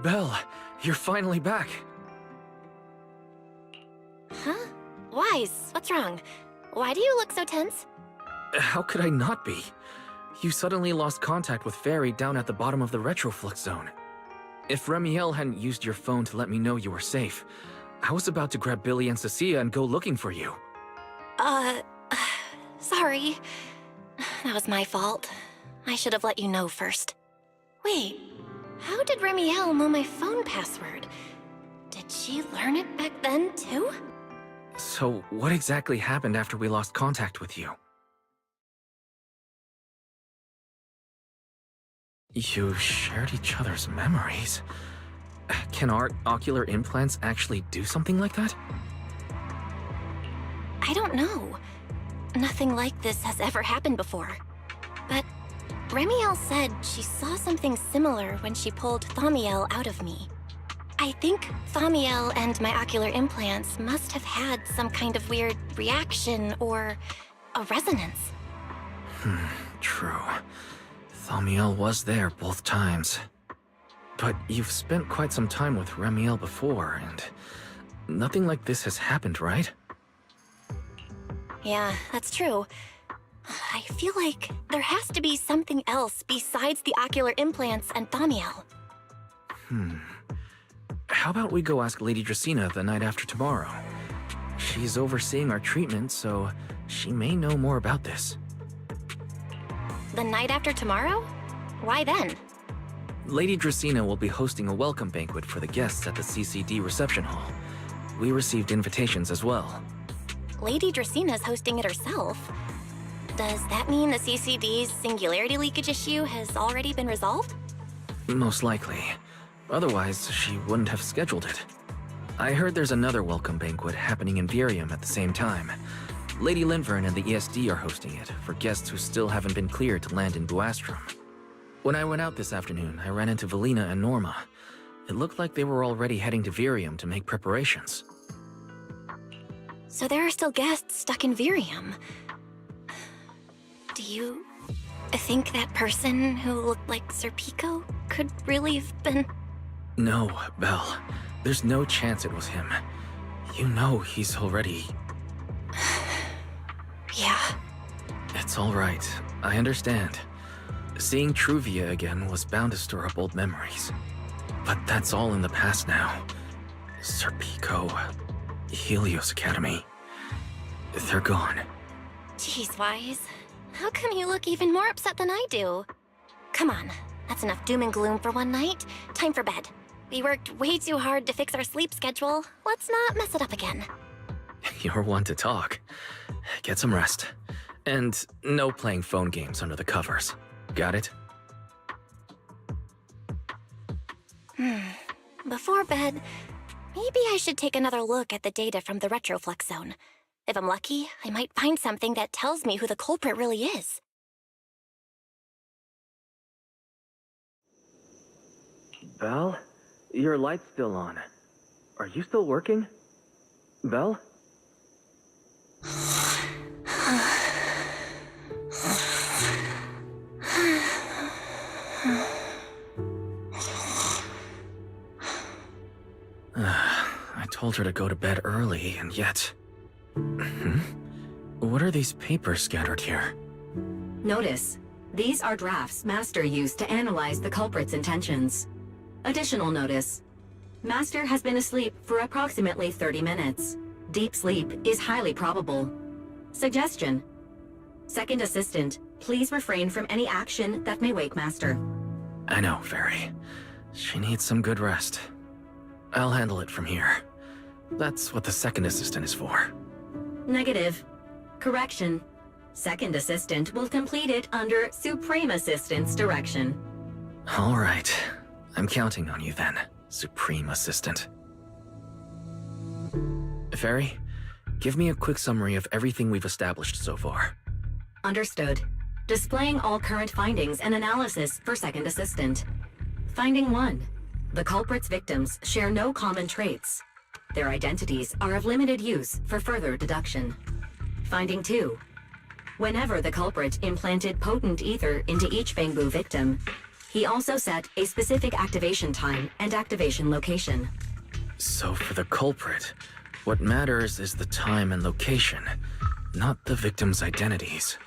Belle, you're finally back. Huh? Wise, what's wrong? Why do you look so tense? How could I not be? You suddenly lost contact with Fairy down at the bottom of the retroflux zone. If Remiel hadn't used your phone to let me know you were safe, I was about to grab Billy and Cecilia and go looking for you. Sorry. That was my fault. I should have let you know first. Wait, how did Remiel know my phone password? Did she learn it back then, too? So, what exactly happened after we lost contact with you? You shared each other's memories. Can our ocular implants actually do something like that? I don't know. Nothing like this has ever happened before. But Remiel said she saw something similar when she pulled Thaumiel out of me. I think Thaumiel and my ocular implants must have had some kind of weird reaction or a resonance. True. Thaumiel was there both times. But you've spent quite some time with Remiel before, and nothing like this has happened, right? Yeah, that's true. I feel like there has to be something else besides the ocular implants and Thaumiel. How about we go ask Lady Dracena the night after tomorrow? She's overseeing our treatment, so she may know more about this. The night after tomorrow? Why then? Lady Dracena will be hosting a welcome banquet for the guests at the CCD reception hall. We received invitations as well. Lady Dracena's hosting it herself. Does that mean the CCD's singularity leakage issue has already been resolved? Most likely. Otherwise, she wouldn't have scheduled it. I heard there's another welcome banquet happening in Virium at the same time. Lady Linvern and the ESD are hosting it for guests who still haven't been cleared to land in Buastrom. When I went out this afternoon, I ran into Valina and Norma. It looked like they were already heading to Virium to make preparations. So there are still guests stuck in Virium. Do you think that person who looked like Sir Pico could really have been... No, Belle. There's no chance it was him. You know he's already... Yeah. It's all right. I understand. Seeing Truvia again was bound to stir up old memories. But that's all in the past now. Sir Pico, Helios Academy. They're gone. Jeez, Wise. How come you look even more upset than I do? Come on, that's enough doom and gloom for one night. Time for bed. We worked way too hard to fix our sleep schedule. Let's not mess it up again. You're one to talk. Get some rest. And no playing phone games under the covers. Got it? Before bed, maybe I should take another look at the data from the retroflux zone. If I'm lucky, I might find something that tells me who the culprit really is. Belle? Your light's still on. Are you still working? Belle? I told her to go to bed early, and yet... What are these papers scattered here? Notice, these are drafts Master used to analyze the culprit's intentions. Additional notice, Master has been asleep for approximately 30 minutes. Deep sleep is highly probable. Suggestion: Second Assistant, please refrain from any action that may wake Master. I know, Fairy. She needs some good rest. I'll handle it from here. That's what the second assistant is for. Negative. Correction. Second Assistant will complete it under Supreme Assistant's direction. All right. I'm counting on you then, Supreme Assistant. Fairy, give me a quick summary of everything we've established so far. Understood. Displaying all current findings and analysis for Second Assistant. Finding 1. The culprit's victims share no common traits. Their identities are of limited use for further deduction. Finding 2. Whenever the culprit implanted potent ether into each Bangbu victim, He also set a specific activation time and activation location. So for the culprit, what matters is the time and location, not the victims' identities.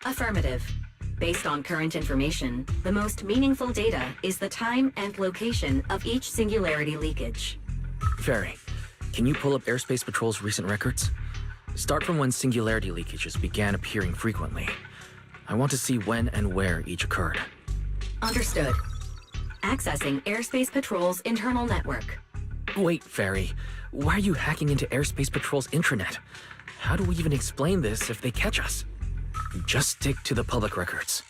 Affirmative. Based on current information, the most meaningful data is the time and location of each singularity leakage. Ferry, can you pull up Airspace Patrol's recent records? Start from when singularity leakages began appearing frequently. I want to see when and where each occurred. Understood. Accessing Airspace Patrol's internal network. Wait, Ferry. Why are you hacking into Airspace Patrol's intranet? How do we even explain this if they catch us? Just stick to the public records.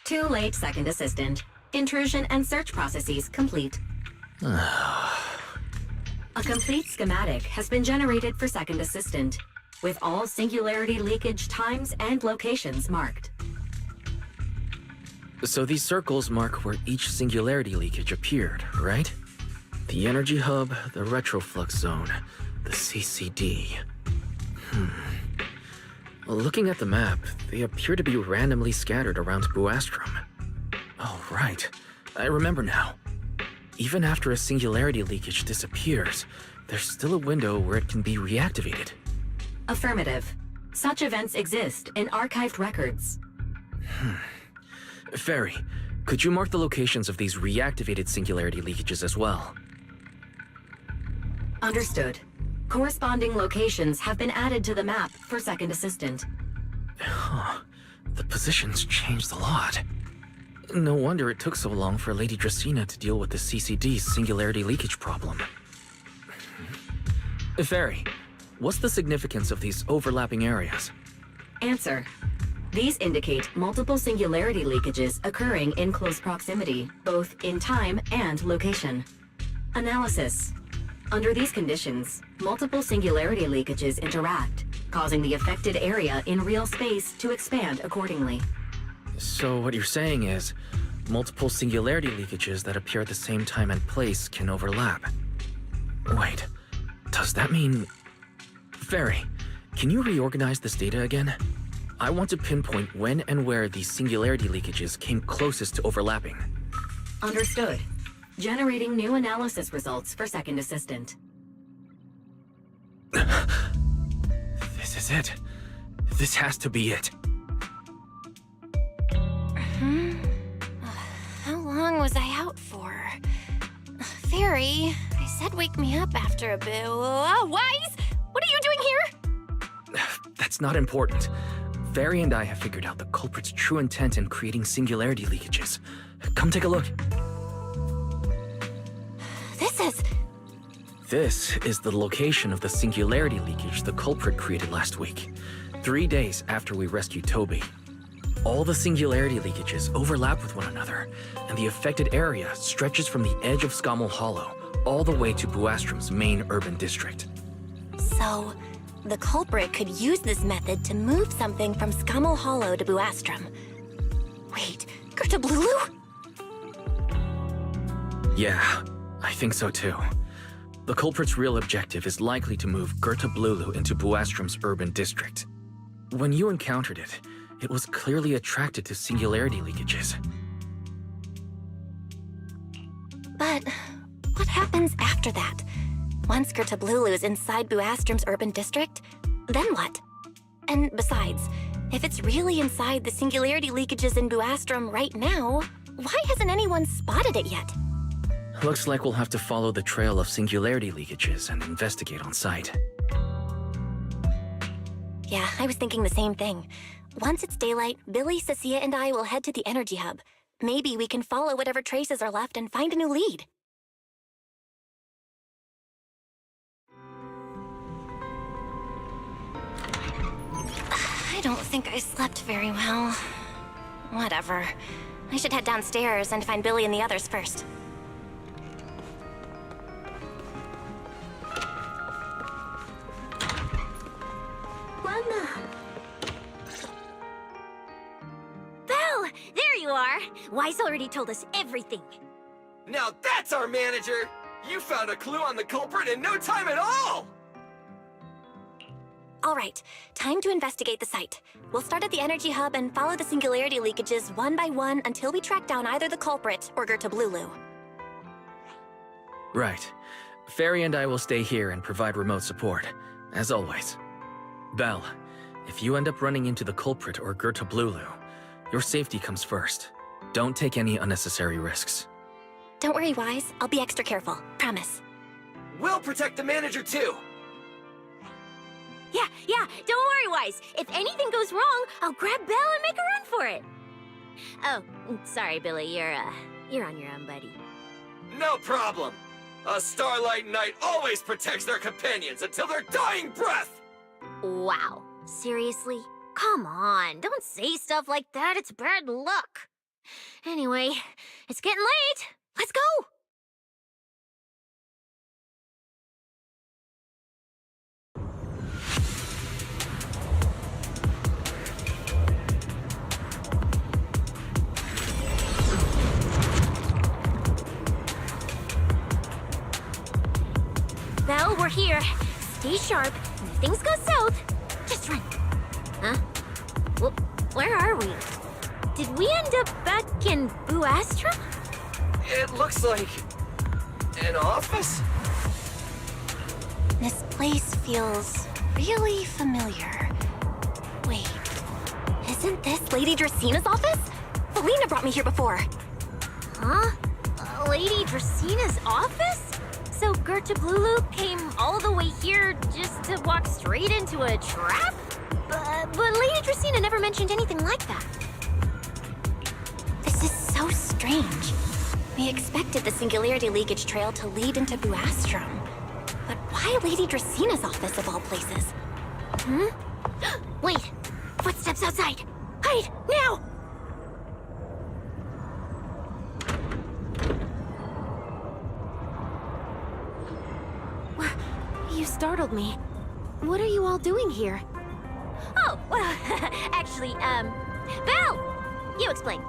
Too late, Second Assistant. Intrusion and search processes complete. A complete schematic has been generated for Second Assistant, with all singularity leakage times and locations marked. So these circles mark where each singularity leakage appeared, right? The energy hub, the retroflux zone, the CCD. Looking at the map, they appear to be randomly scattered around Buastrom. Oh, right. I remember now. Even after a singularity leakage disappears, there's still a window where it can be reactivated. Affirmative. Such events exist in archived records. Ferry, could you mark the locations of these reactivated singularity leakages as well? Understood. Corresponding locations have been added to the map for Second Assistant. The positions changed a lot. No wonder it took so long for Lady Dracaena to deal with the CCD's singularity leakage problem. Ferry, what's the significance of these overlapping areas? Answer. These indicate multiple singularity leakages occurring in close proximity, both in time and location. Analysis. Under these conditions, multiple singularity leakages interact, causing the affected area in real space to expand accordingly. So what you're saying is, multiple singularity leakages that appear at the same time and place can overlap. Wait, does that mean... Ferry, can you reorganize this data again? I want to pinpoint when and where these singularity leakages came closest to overlapping. Understood. Generating new analysis results for Second Assistant. This is it. This has to be it. How long was I out for? Fairy, I said wake me up after a bit. Wise? What are you doing here? That's not important. Fairy and I have figured out the culprit's true intent in creating singularity leakages. Come take a look. This is the location of the singularity leakage the culprit created last week, 3 days after we rescued Toby. All the singularity leakages overlap with one another, and the affected area stretches from the edge of Scommel Hollow all the way to Buastrom's main urban district. So, the culprit could use this method to move something from Scommel Hollow to Buastrom. Wait, Gertablulu? Yeah, I think so too. The culprit's real objective is likely to move Gertablulu into Buastrom's urban district. When you encountered it, it was clearly attracted to singularity leakages. But what happens after that? Once Gertablulu is inside Buastrom's urban district, then what? And besides, if it's really inside the singularity leakages in Buastrom right now, why hasn't anyone spotted it yet? Looks like we'll have to follow the trail of singularity leakages and investigate on site. Yeah, I was thinking the same thing. Once it's daylight, Billy, Cecilia, and I will head to the energy hub. Maybe we can follow whatever traces are left and find a new lead. I don't think I slept very well. Whatever. I should head downstairs and find Billy and the others first. Mama! Belle! There you are! Wise already told us everything. Now that's our manager! You found a clue on the culprit in no time at all! All right, time to investigate the site. We'll start at the energy hub and follow the singularity leakages one by one until we track down either the culprit or Gertablulu. Right. Fairy and I will stay here and provide remote support, as always. Belle, if you end up running into the culprit or Gertablulu, your safety comes first. Don't take any unnecessary risks. Don't worry, Wise. I'll be extra careful. Promise. We'll protect the manager too. Yeah, don't worry, Wise. If anything goes wrong, I'll grab Belle and make a run for it. Oh, sorry, Billy. You're on your own, buddy. No problem. A Starlight Knight always protects their companions until their dying breath. Wow. Seriously? Come on, don't say stuff like that. It's bad luck. Anyway, it's getting late. Let's go! Belle, we're here. Stay sharp, and if things go south, just run. Huh? Well, where are we? Did we end up back in Buastrum? It looks like an office. This place feels really familiar. Wait, isn't this Lady Dracena's office? Felina brought me here before. Huh? Lady Dracena's office? So Gertablulu came all the way here just to walk straight into a trap? But Lady Dracena never mentioned anything like that. This is so strange. We expected the singularity leakage trail to lead into Buastrum. But why Lady Dracena's office of all places? Hmm? Wait! Footsteps outside! Hide! Now! You startled me. What are you all doing here? Oh, well, actually, Belle! You explain.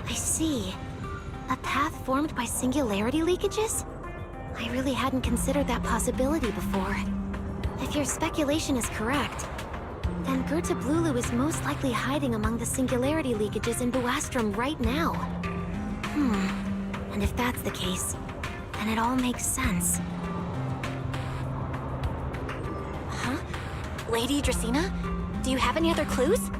I see. A path formed by singularity leakages? I really hadn't considered that possibility before. If your speculation is correct, then Gertablulu is most likely hiding among the singularity leakages in Buastrum right now. And if that's the case, then it all makes sense. Huh? Lady Dracena? Do you have any other clues?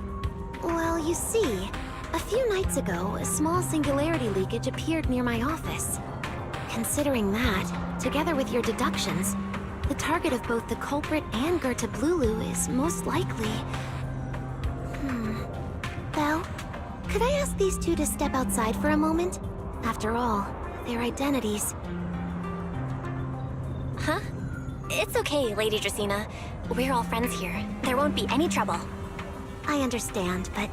Well, you see, a few nights ago, a small singularity leakage appeared near my office. Considering that, together with your deductions, the target of both the culprit and Gertablulu is most likely... Belle, could I ask these two to step outside for a moment? After all, their identities... Huh? It's okay, Lady Dracena. We're all friends here. There won't be any trouble. I understand, but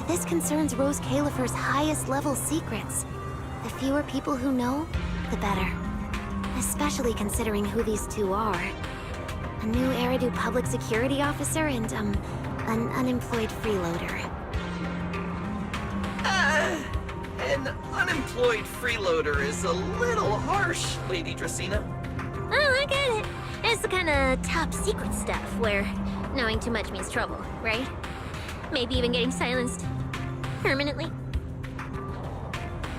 this concerns Rose Califer's highest level secrets. The fewer people who know, the better. Especially considering who these two are. A new Eridu public security officer and, an unemployed freeloader. An unemployed freeloader is a little harsh, Lady Dracena. Oh, I get it. It's the kind of top secret stuff where knowing too much means trouble, right? Maybe even getting silenced. Permanently.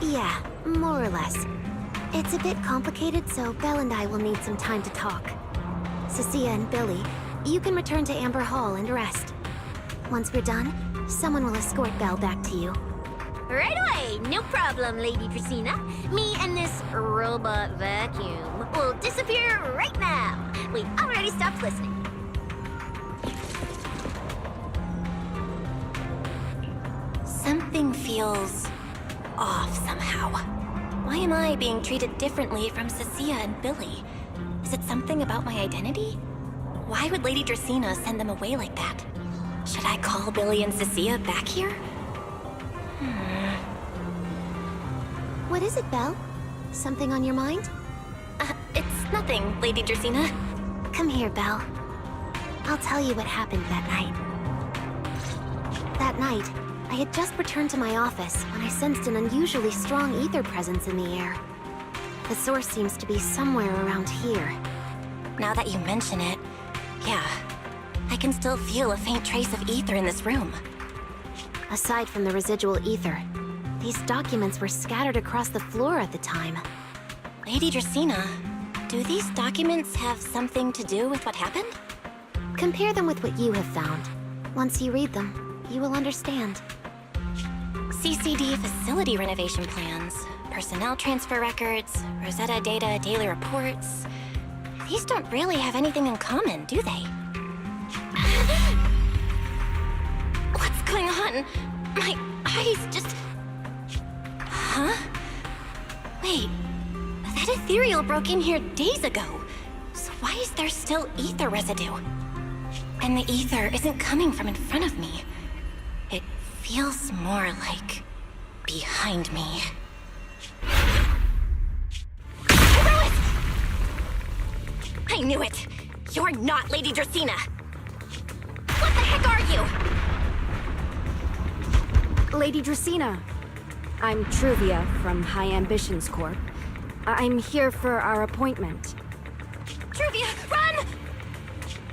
Yeah, more or less. It's a bit complicated, so Belle and I will need some time to talk. Cecilia and Billy, you can return to Amber Hall and rest. Once we're done, someone will escort Belle back to you. Right away! No problem, Lady Dracena. Me and this robot vacuum will disappear right now. We already stopped listening. Something feels off somehow. Why am I being treated differently from Cecilia and Billy? Is it something about my identity? Why would Lady Dracena send them away like that? Should I call Billy and Cecilia back here? What is it, Belle? Something on your mind? It's nothing, Lady Dracena. Come here, Belle. I'll tell you what happened that night. That night, I had just returned to my office when I sensed an unusually strong ether presence in the air. The source seems to be somewhere around here. Now that you mention it, yeah. I can still feel a faint trace of ether in this room. Aside from the residual ether, these documents were scattered across the floor at the time. Lady Dracaena, do these documents have something to do with what happened? Compare them with what you have found. Once you read them, you will understand. CCD facility renovation plans, personnel transfer records, Rosetta data, daily reports. These don't really have anything in common, do they? What's going on? My eyes just... Huh? Wait, that ethereal broke in here days ago. So why is there still ether residue? And the ether isn't coming from in front of me. It feels more like behind me. I knew it! You're not Lady Dracaena! What the heck are you? Lady Dracaena. I'm Truvia from High Ambitions Corp. I'm here for our appointment. Truvia, run!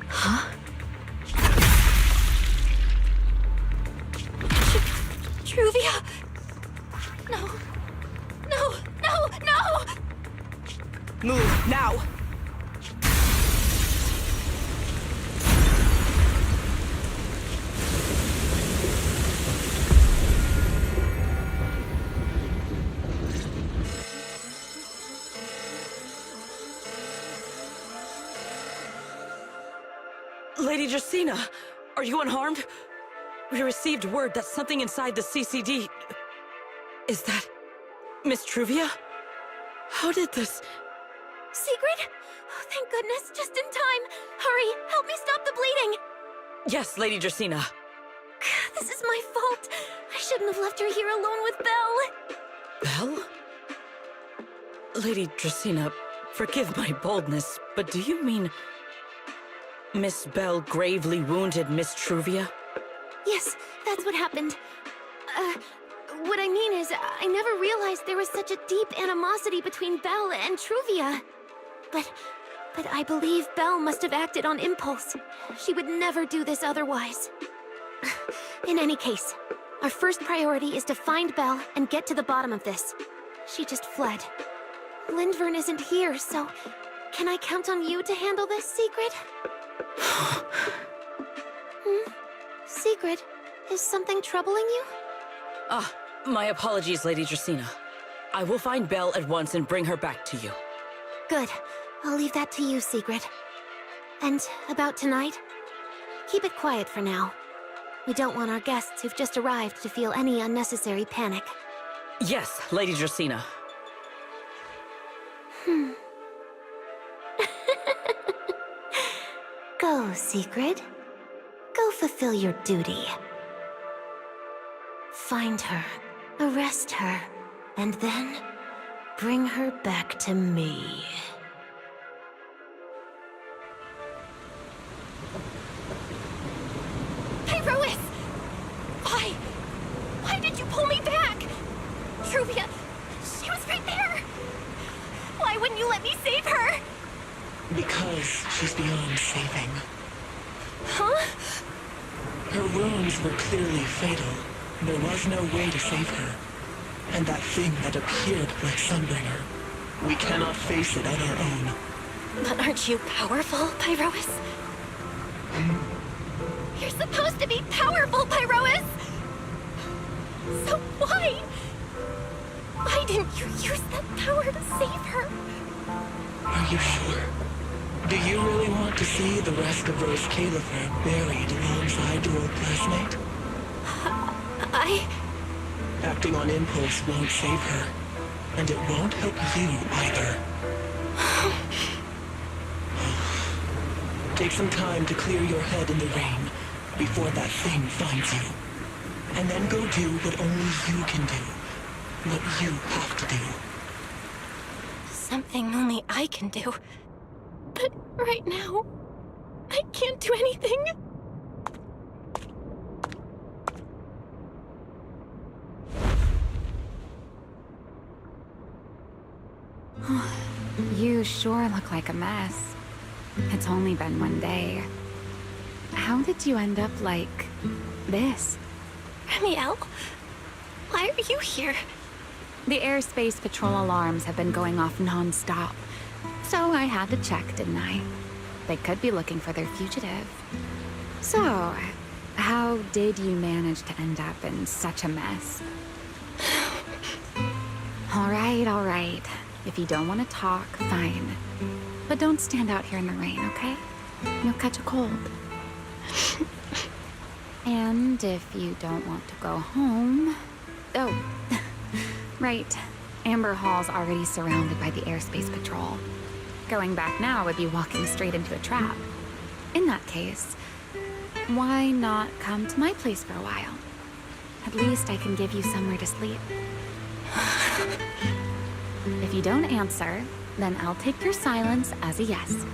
Huh? Truvia! No. No, no, no! Move, now! Lady Dracaena, are you unharmed? We received word that something inside the CCD... Is that... Miss Truvia? How did this... Secret? Oh, thank goodness, just in time. Hurry, help me stop the bleeding. Yes, Lady Dracaena. This is my fault. I shouldn't have left her here alone with Belle. Belle? Lady Dracaena, forgive my boldness, but do you mean... Miss Belle gravely wounded Miss Truvia? Yes, that's what happened. What I mean is, I never realized there was such a deep animosity between Belle and Truvia. But I believe Belle must have acted on impulse. She would never do this otherwise. In any case, our first priority is to find Belle and get to the bottom of this. She just fled. Lindvern isn't here, so can I count on you to handle this, Secret? Secret, is something troubling you? Ah, my apologies, Lady Dracaena. I will find Belle at once and bring her back to you. Good. I'll leave that to you, Secret. And about tonight? Keep it quiet for now. We don't want our guests who've just arrived to feel any unnecessary panic. Yes, Lady Dracaena. Go, Secret. Go fulfill your duty. Find her, arrest her, and then bring her back to me. Pyrois! Why? Why did you pull me back? Truvia, she was right there! Why wouldn't you let me save her? Because she's beyond saving. Huh? Her wounds were clearly fatal. There was no way to save her. And that thing that appeared like Sunbringer, we cannot face it on our own. But aren't you powerful, Pyrois? You're supposed to be powerful, Pyrois! So why? Why didn't you use that power to save her? Are you sure? Do you really want to see the rest of Rose Califer buried alongside your old classmate? Acting on impulse won't save her. And it won't help you either. Take some time to clear your head in the rain before that thing finds you. And then go do what only you can do. What you have to do. Something only I can do. But right now, I can't do anything. You sure look like a mess. It's only been one day. How did you end up like this? Remiel? Why are you here? The airspace patrol alarms have been going off non-stop. So I had to check, didn't I? They could be looking for their fugitive. So, how did you manage to end up in such a mess? All right. If you don't want to talk, fine. But don't stand out here in the rain, okay? You'll catch a cold. And if you don't want to go home... Oh, right. Amber Hall's already surrounded by the airspace patrol. Going back now would be walking straight into a trap. In that case, why not come to my place for a while? At least I can give you somewhere to sleep. If you don't answer, then I'll take your silence as a yes.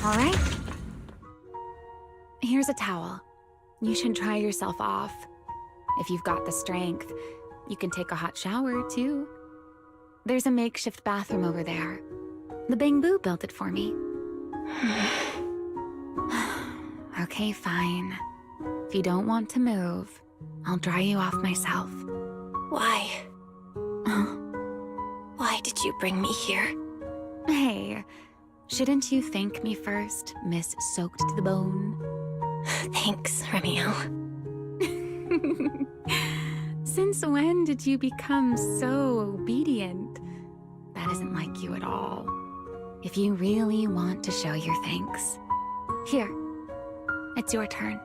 All right. Here's a towel. You should dry yourself off. If you've got the strength, you can take a hot shower, too. There's a makeshift bathroom over there. The Bang-Boo built it for me. Okay, fine. If you don't want to move, I'll dry you off myself. Why? Why did you bring me here? Hey, shouldn't you thank me first, Miss Soaked to the Bone? Thanks, Remiel. Since when did you become so obedient? That isn't like you at all. If you really want to show your thanks, here, it's your turn.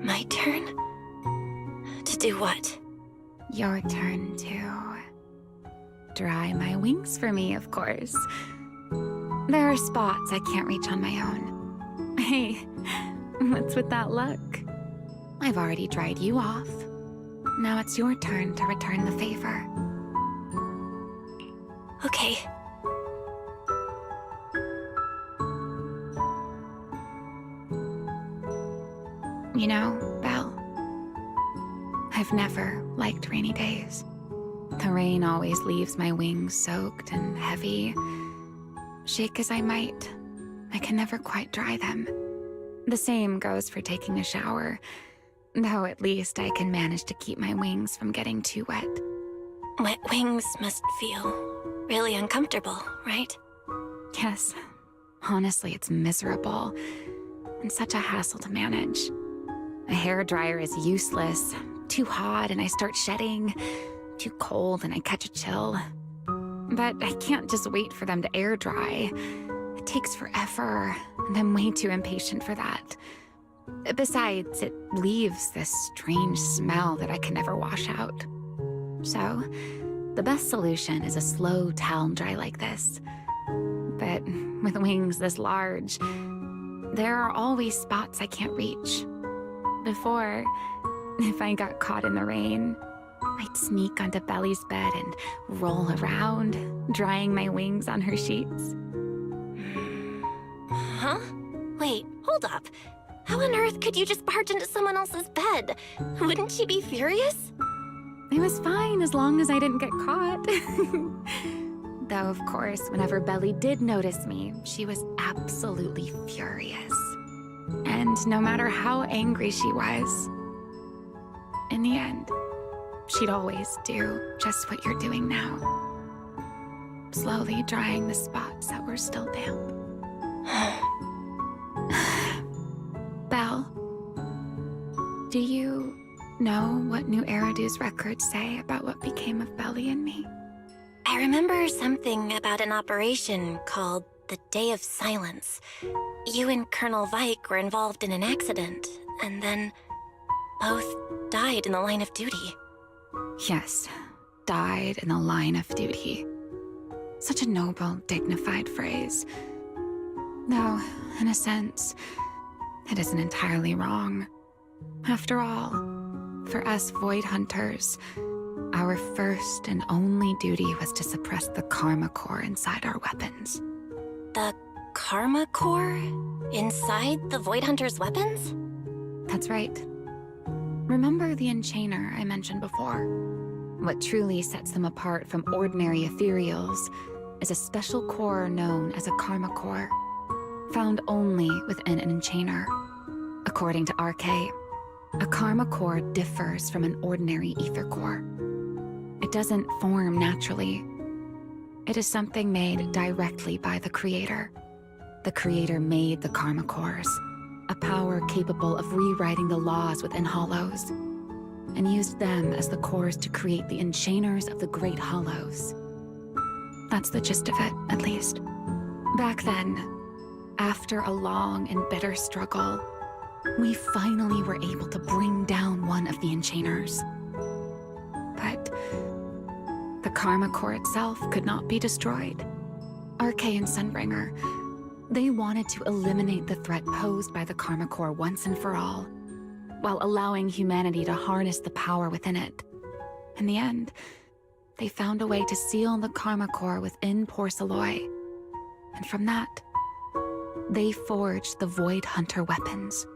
My turn? To do what? Your turn to dry my wings for me, of course. There are spots I can't reach on my own. Hey, what's with that look? I've already dried you off. Now it's your turn to return the favor. Okay. You know, Belle, I've never liked rainy days. The rain always leaves my wings soaked and heavy. Shake as I might, I can never quite dry them. The same goes for taking a shower, though at least I can manage to keep my wings from getting too wet. Wet wings must feel really uncomfortable, right? Yes, honestly, it's miserable and such a hassle to manage. A hairdryer is useless, too hot and I start shedding, too cold and I catch a chill. But I can't just wait for them to air dry. It takes forever, and I'm way too impatient for that. Besides, it leaves this strange smell that I can never wash out. So, the best solution is a slow towel dry like this. But with wings this large, there are always spots I can't reach. Before, if I got caught in the rain, I'd sneak onto Belly's bed and roll around, drying my wings on her sheets. Huh? Wait, hold up. How on earth could you just barge into someone else's bed? Wouldn't she be furious? It was fine as long as I didn't get caught. Though, of course, whenever Belly did notice me, she was absolutely furious. And no matter how angry she was, in the end, she'd always do just what you're doing now. Slowly drying the spots that were still damp. Belle, do you know what New Eridu's records say about what became of Belly and me? I remember something about an operation called the Day of Silence. You and Colonel Vike were involved in an accident, and then both died in the line of duty. Yes, died in the line of duty. Such a noble, dignified phrase. Though, in a sense, it isn't entirely wrong. After all, for us Void Hunters, our first and only duty was to suppress the Karma Core inside our weapons. The Karma Core? Inside the Void Hunter's weapons? That's right. Remember the Enchainer I mentioned before? What truly sets them apart from ordinary ethereals is a special core known as a Karma Core, found only within an Enchainer. According to RK, a Karma Core differs from an ordinary ether core. It doesn't form naturally. It is something made directly by the Creator. The Creator made the Karma Cores, a power capable of rewriting the laws within Hollows, and used them as the cores to create the Enchainers of the Great Hollows. That's the gist of it, at least. Back then, after a long and bitter struggle, we finally were able to bring down one of the Enchainers. But the Karma Core itself could not be destroyed. RK and Sunbringer, they wanted to eliminate the threat posed by the Karma Core once and for all, while allowing humanity to harness the power within it. In the end, they found a way to seal the Karma Core within Porceloy. And from that, they forged the Void Hunter weapons.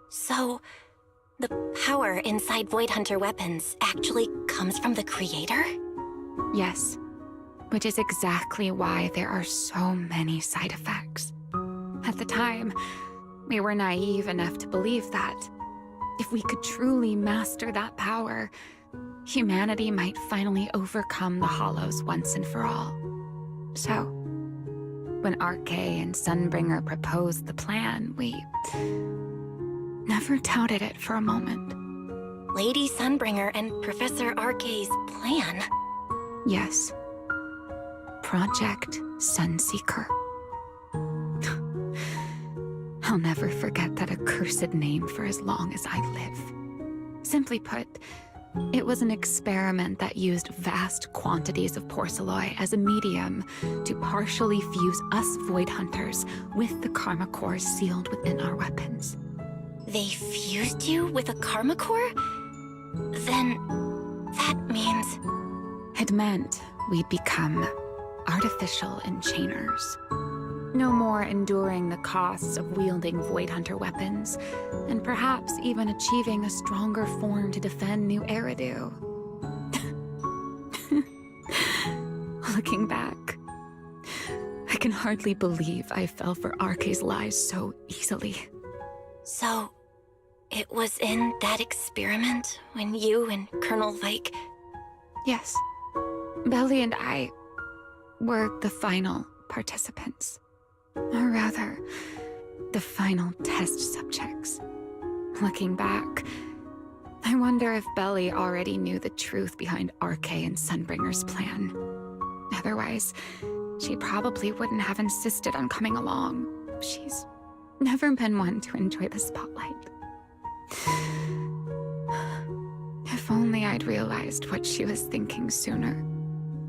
So, the power inside Void Hunter weapons actually comes from the Creator? Yes, which is exactly why there are so many side effects. At the time, we were naive enough to believe that if we could truly master that power, humanity might finally overcome the Hollows once and for all. So, when RK and Sunbringer proposed the plan, we never doubted it for a moment. Lady Sunbringer and Professor RK's plan? Yes. Project Sunseeker. I'll never forget that accursed name for as long as I live. Simply put, it was an experiment that used vast quantities of porceloy as a medium to partially fuse us Void Hunters with the Karma Cores sealed within our weapons. They fused you with a Karma Core? Then, that means... It meant we'd become artificial enchainers. No more enduring the costs of wielding Void Hunter weapons, and perhaps even achieving a stronger form to defend New Eridu. Looking back, I can hardly believe I fell for RK's lies so easily. So, it was in that experiment when you and Colonel Vike... Yes. Belly and I were the final participants. Or rather, the final test subjects. Looking back, I wonder if Belly already knew the truth behind RK and Sunbringer's plan. Otherwise, she probably wouldn't have insisted on coming along. She's never been one to enjoy the spotlight. If only I'd realized what she was thinking sooner.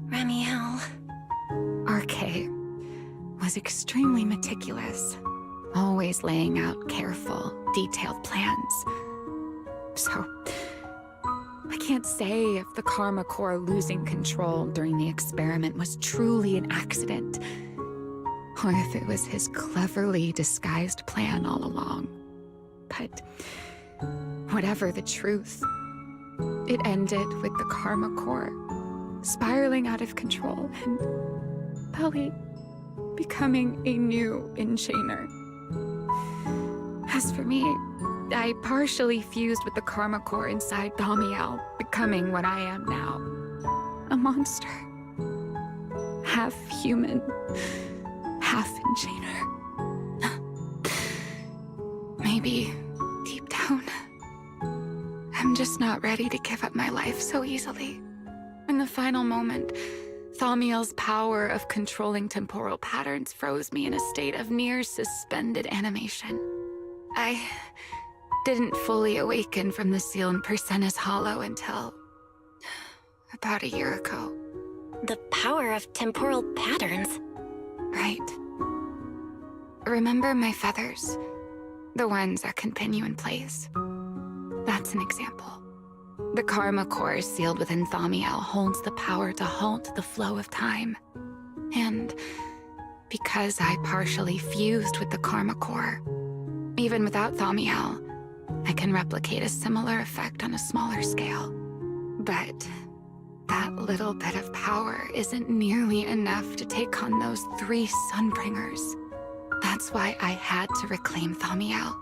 Ramiel... RK was extremely meticulous, always laying out careful, detailed plans. So, I can't say if the Karma Core losing control during the experiment was truly an accident, or if it was his cleverly disguised plan all along. But whatever the truth, it ended with the Karma Core spiraling out of control and Belly becoming a new Enchainer. As for me, I partially fused with the Karma Core inside Thamiel, becoming what I am now. A monster. Half human, half Enchainer. Maybe, deep down, I'm just not ready to give up my life so easily. In the final moment, Thamiel's power of controlling temporal patterns froze me in a state of near suspended animation. I didn't fully awaken from the sealed Persena's Hollow until about a year ago. The power of temporal patterns? Right. remember my feathers? The ones that can pin you in place. That's an example. The karma core sealed within Thamiel holds the power to halt the flow of time. And because I partially fused with the karma core, even without Thamiel, I can replicate a similar effect on a smaller scale. But that little bit of power isn't nearly enough to take on those 3 Sunbringers. That's why I had to reclaim Thamiel.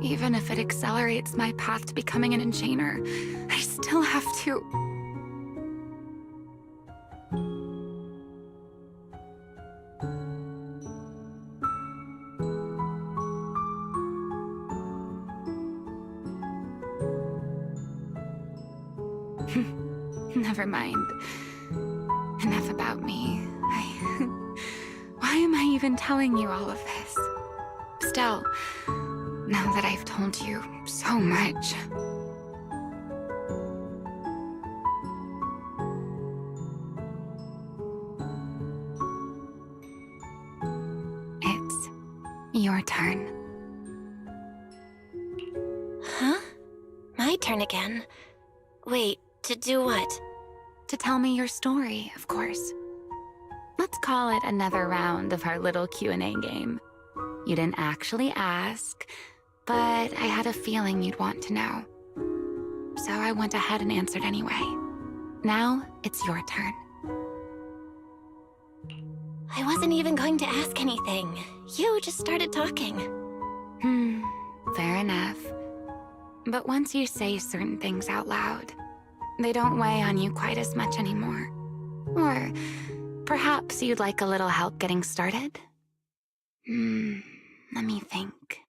Even if it accelerates my path to becoming an enchainer, I still have to... Never mind. Enough about me. Why am I even telling you all of this? Still, now that I've told you so much... It's your turn. Huh? My turn again? Wait, to do what? To tell me your story, of course. Let's call it another round of our little Q&A game. You didn't actually ask, but I had a feeling you'd want to know. So I went ahead and answered anyway. Now, it's your turn. I wasn't even going to ask anything. You just started talking. Fair enough. But once you say certain things out loud, they don't weigh on you quite as much anymore. Or perhaps you'd like a little help getting started? Let me think.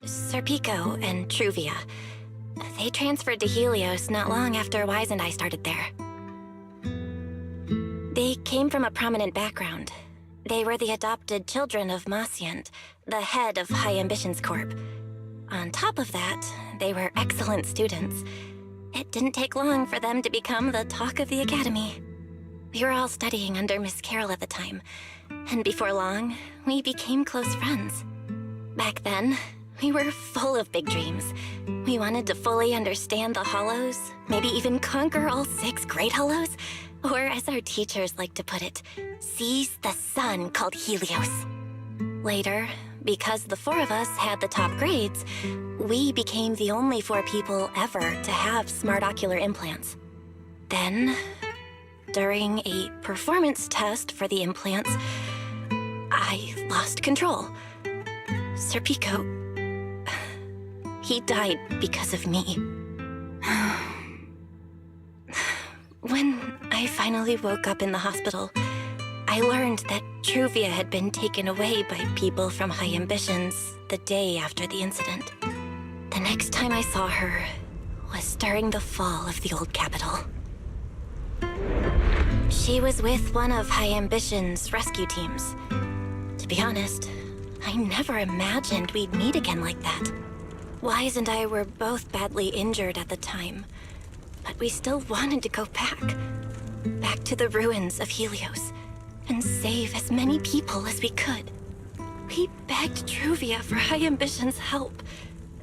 Serpico and Truvia. They transferred to Helios not long after Wise and I started there. They came from a prominent background. They were the adopted children of Masyant, the head of High Ambitions Corp. On top of that, they were excellent students. It didn't take long for them to become the talk of the academy. We were all studying under Miss Carroll at the time, and before long, we became close friends. Back then, we were full of big dreams. We wanted to fully understand the Hollows, maybe even conquer all 6 Great Hollows, or as our teachers like to put it, seize the sun called Helios. Later, because the 4 of us had the top grades, we became the only 4 people ever to have smart ocular implants. Then, during a performance test for the implants, I lost control. Serpico, he died because of me. When I finally woke up in the hospital, I learned that Truvia had been taken away by people from High Ambitions the day after the incident. The next time I saw her was during the fall of the old capital. She was with one of High Ambitions' rescue teams. To be honest, I never imagined we'd meet again like that. Wise and I were both badly injured at the time, but we still wanted to go back to the ruins of Helios, and save as many people as we could. We begged Truvia for High Ambitions' help.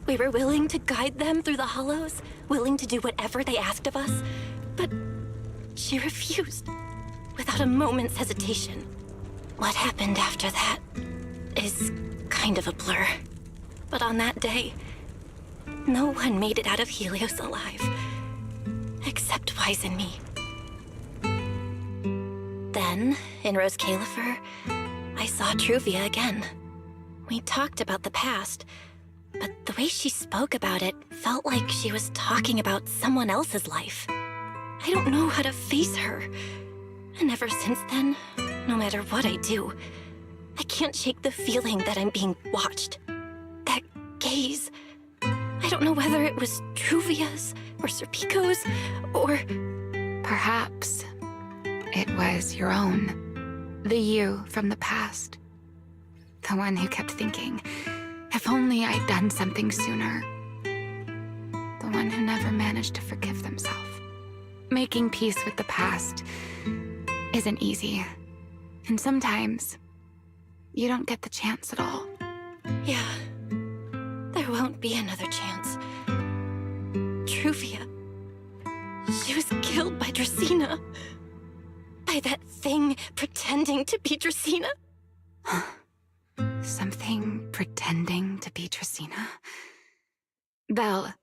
We were willing to guide them through the Hollows, willing to do whatever they asked of us, but she refused, without a moment's hesitation. What happened after that is kind of a blur. But on that day, no one made it out of Helios alive, except Wise and me. Then, in Rose Califer, I saw Truvia again. We talked about the past, but the way she spoke about it felt like she was talking about someone else's life. I don't know how to face her. And ever since then, no matter what I do, I can't shake the feeling that I'm being watched. That gaze. I don't know whether it was Truvia's or Serpico's or... Perhaps it was your own. The you from the past. The one who kept thinking, if only I'd done something sooner. The one who never managed to forgive themselves. Making peace with the past isn't easy. And sometimes, you don't get the chance at all. Yeah. There won't be another chance. Truvia. She was killed by Dracaena. By that thing pretending to be Dracaena. Something pretending to be Dracaena? Belle,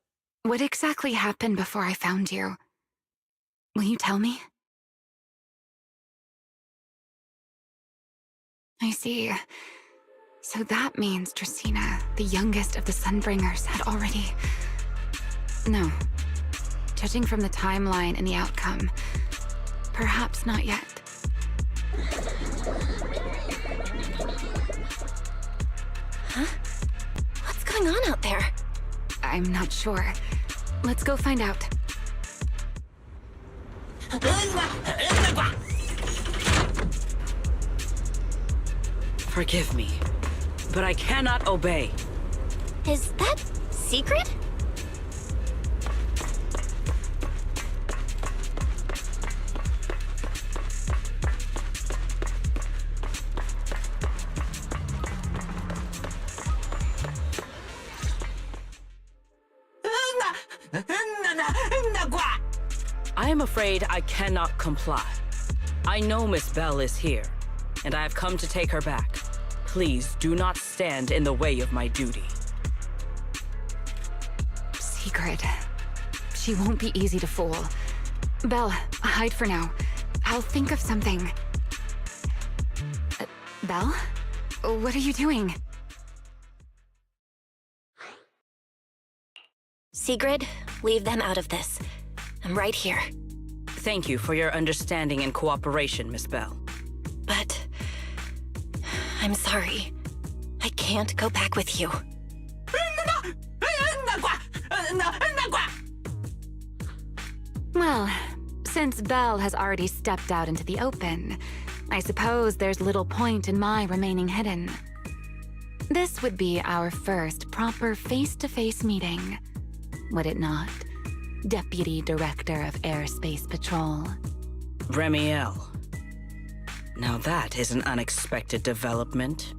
what exactly happened before I found you? Will you tell me? I see. So that means Dracaena, the youngest of the Sunbringers, had already... No. Judging from the timeline and the outcome, perhaps not yet. Huh? What's going on out there? I'm not sure. Let's go find out. Forgive me, but I cannot obey. Is that secret? I am afraid I cannot comply. I know Miss Belle is here, and I have come to take her back. Please do not stand in the way of my duty. Secret. She won't be easy to fool. Belle, hide for now. I'll think of something. Belle? What are you doing? Sigrid, leave them out of this. I'm right here. Thank you for your understanding and cooperation, Miss Belle. But... I'm sorry. I can't go back with you. Well, since Belle has already stepped out into the open, I suppose there's little point in my remaining hidden. This would be our first proper face-to-face meeting, would it not, Deputy Director of Airspace Patrol? Remiel. Now that is an unexpected development.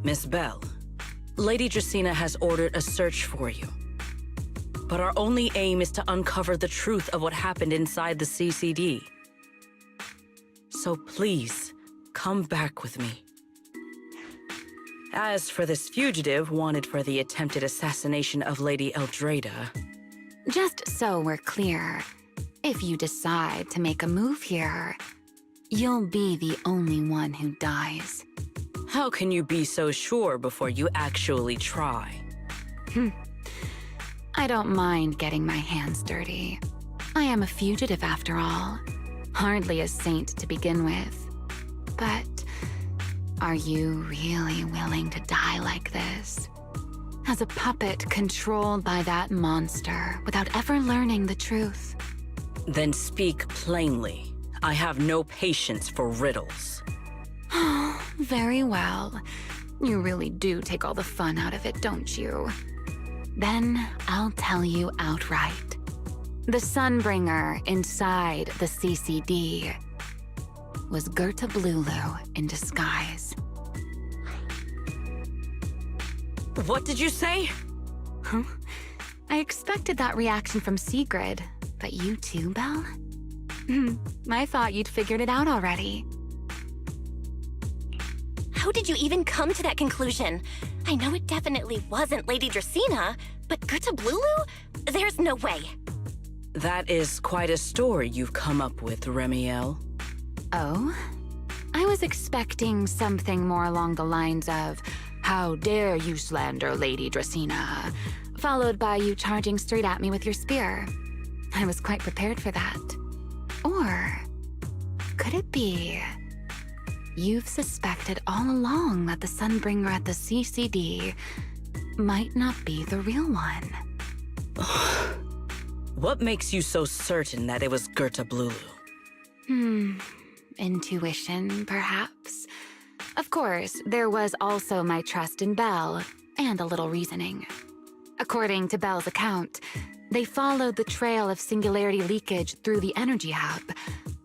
Miss Belle, Lady Dracaena has ordered a search for you. But our only aim is to uncover the truth of what happened inside the CCD. So please, come back with me. As for this fugitive wanted for the attempted assassination of Lady Eldrada... Just so we're clear, if you decide to make a move here, you'll be the only one who dies. How can you be so sure before you actually try? I don't mind getting my hands dirty. I am a fugitive after all. Hardly a saint to begin with. But are you really willing to die like this? As a puppet controlled by that monster without ever learning the truth? Then speak plainly. I have no patience for riddles. Very well. You really do take all the fun out of it, don't you? Then I'll tell you outright. The Sunbringer inside the CCD was Gerta Blulu in disguise. What did you say? Huh? I expected that reaction from Sigrid, but you too, Belle? I thought you'd figured it out already. How did you even come to that conclusion? I know it definitely wasn't Lady Dracaena, but Gerta Blulu? There's no way. That is quite a story you've come up with, Remiel. Oh? I was expecting something more along the lines of, "How dare you slander Lady Dracaena?" followed by you charging straight at me with your spear. I was quite prepared for that. Or could it be you've suspected all along that the Sunbringer at the CCD might not be the real one? What makes you so certain that it was Gerta Blulu? Intuition, perhaps? Of course, there was also my trust in Belle, and a little reasoning. According to Belle's account, they followed the trail of singularity leakage through the energy hub,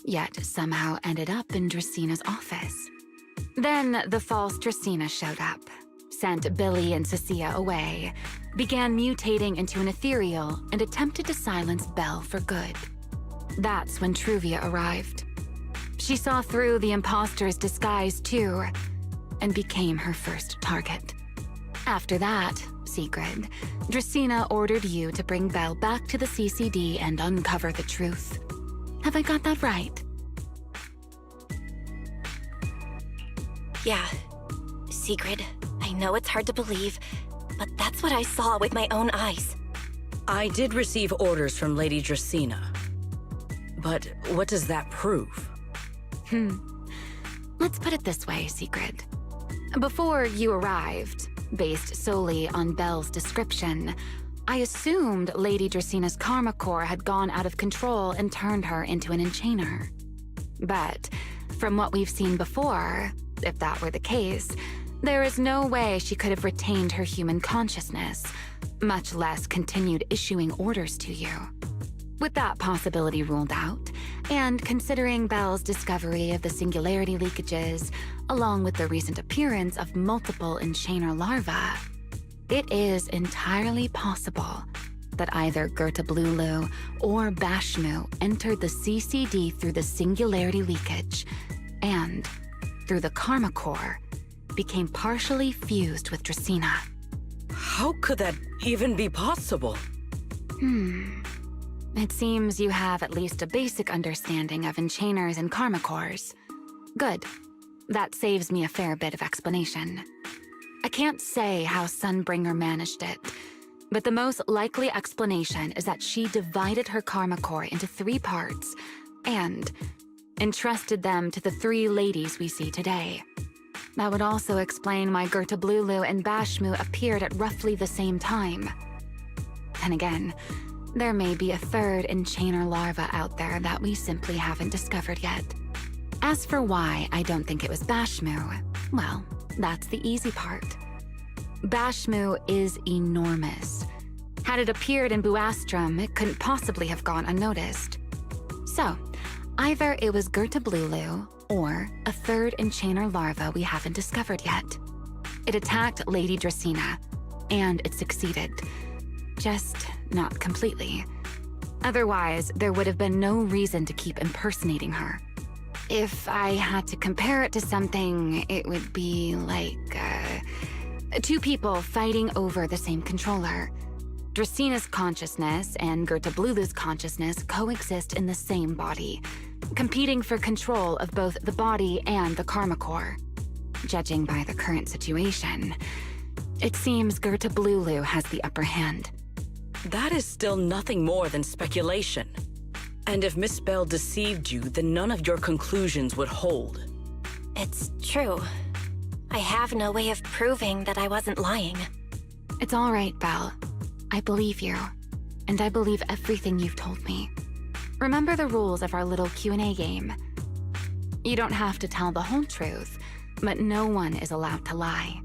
yet somehow ended up in Draceena's office. Then the false Dracaena showed up, sent Billy and Cecilia away, began mutating into an ethereal, and attempted to silence Belle for good. That's when Truvia arrived. She saw through the imposter's disguise too, and became her first target. After that, Sigrid, Dracaena ordered you to bring Belle back to the CCD and uncover the truth. Have I got that right? Yeah. Sigrid, I know it's hard to believe, but that's what I saw with my own eyes. I did receive orders from Lady Dracaena. But what does that prove? Let's put it this way, Sigrid. Before you arrived, based solely on Belle's description, I assumed Lady Dracena's karma core had gone out of control and turned her into an enchainer. But from what we've seen before, if that were the case, there is no way she could have retained her human consciousness, much less continued issuing orders to you. With that possibility ruled out, and considering Belle's discovery of the singularity leakages, along with the recent appearance of multiple enchainer larvae, it is entirely possible that either Gerta Blulu or Bashmu entered the CCD through the singularity leakage, and, through the karma core, became partially fused with Dracaena. How could that even be possible? It seems you have at least a basic understanding of enchainers and karma cores. Good. That saves me a fair bit of explanation. I can't say how Sunbringer managed it, but the most likely explanation is that she divided her karma core into 3 parts and entrusted them to the 3 ladies we see today. That would also explain why Gerta Blulu and Bashmu appeared at roughly the same time. And again, there may be a 3rd enchainer larva out there that we simply haven't discovered yet. As for why I don't think it was Bashmu, well, that's the easy part. Bashmu is enormous. Had it appeared in Buastrum, it couldn't possibly have gone unnoticed. So, either it was Gerta Blulu or a 3rd enchainer larva we haven't discovered yet. It attacked Lady Dracaena, and it succeeded. Just not completely. Otherwise, there would have been no reason to keep impersonating her. If I had to compare it to something, it would be like, 2 people fighting over the same controller. Dracena's consciousness and Gerta Blulu's consciousness coexist in the same body, competing for control of both the body and the karma core. Judging by the current situation, it seems Gerta Blulu has the upper hand. That is still nothing more than speculation. And if Miss Belle deceived you, then none of your conclusions would hold. It's true. I have no way of proving that I wasn't lying. It's all right, Belle. I believe you, and I believe everything you've told me. Remember the rules of our little Q&A game. You don't have to tell the whole truth, but no one is allowed to lie.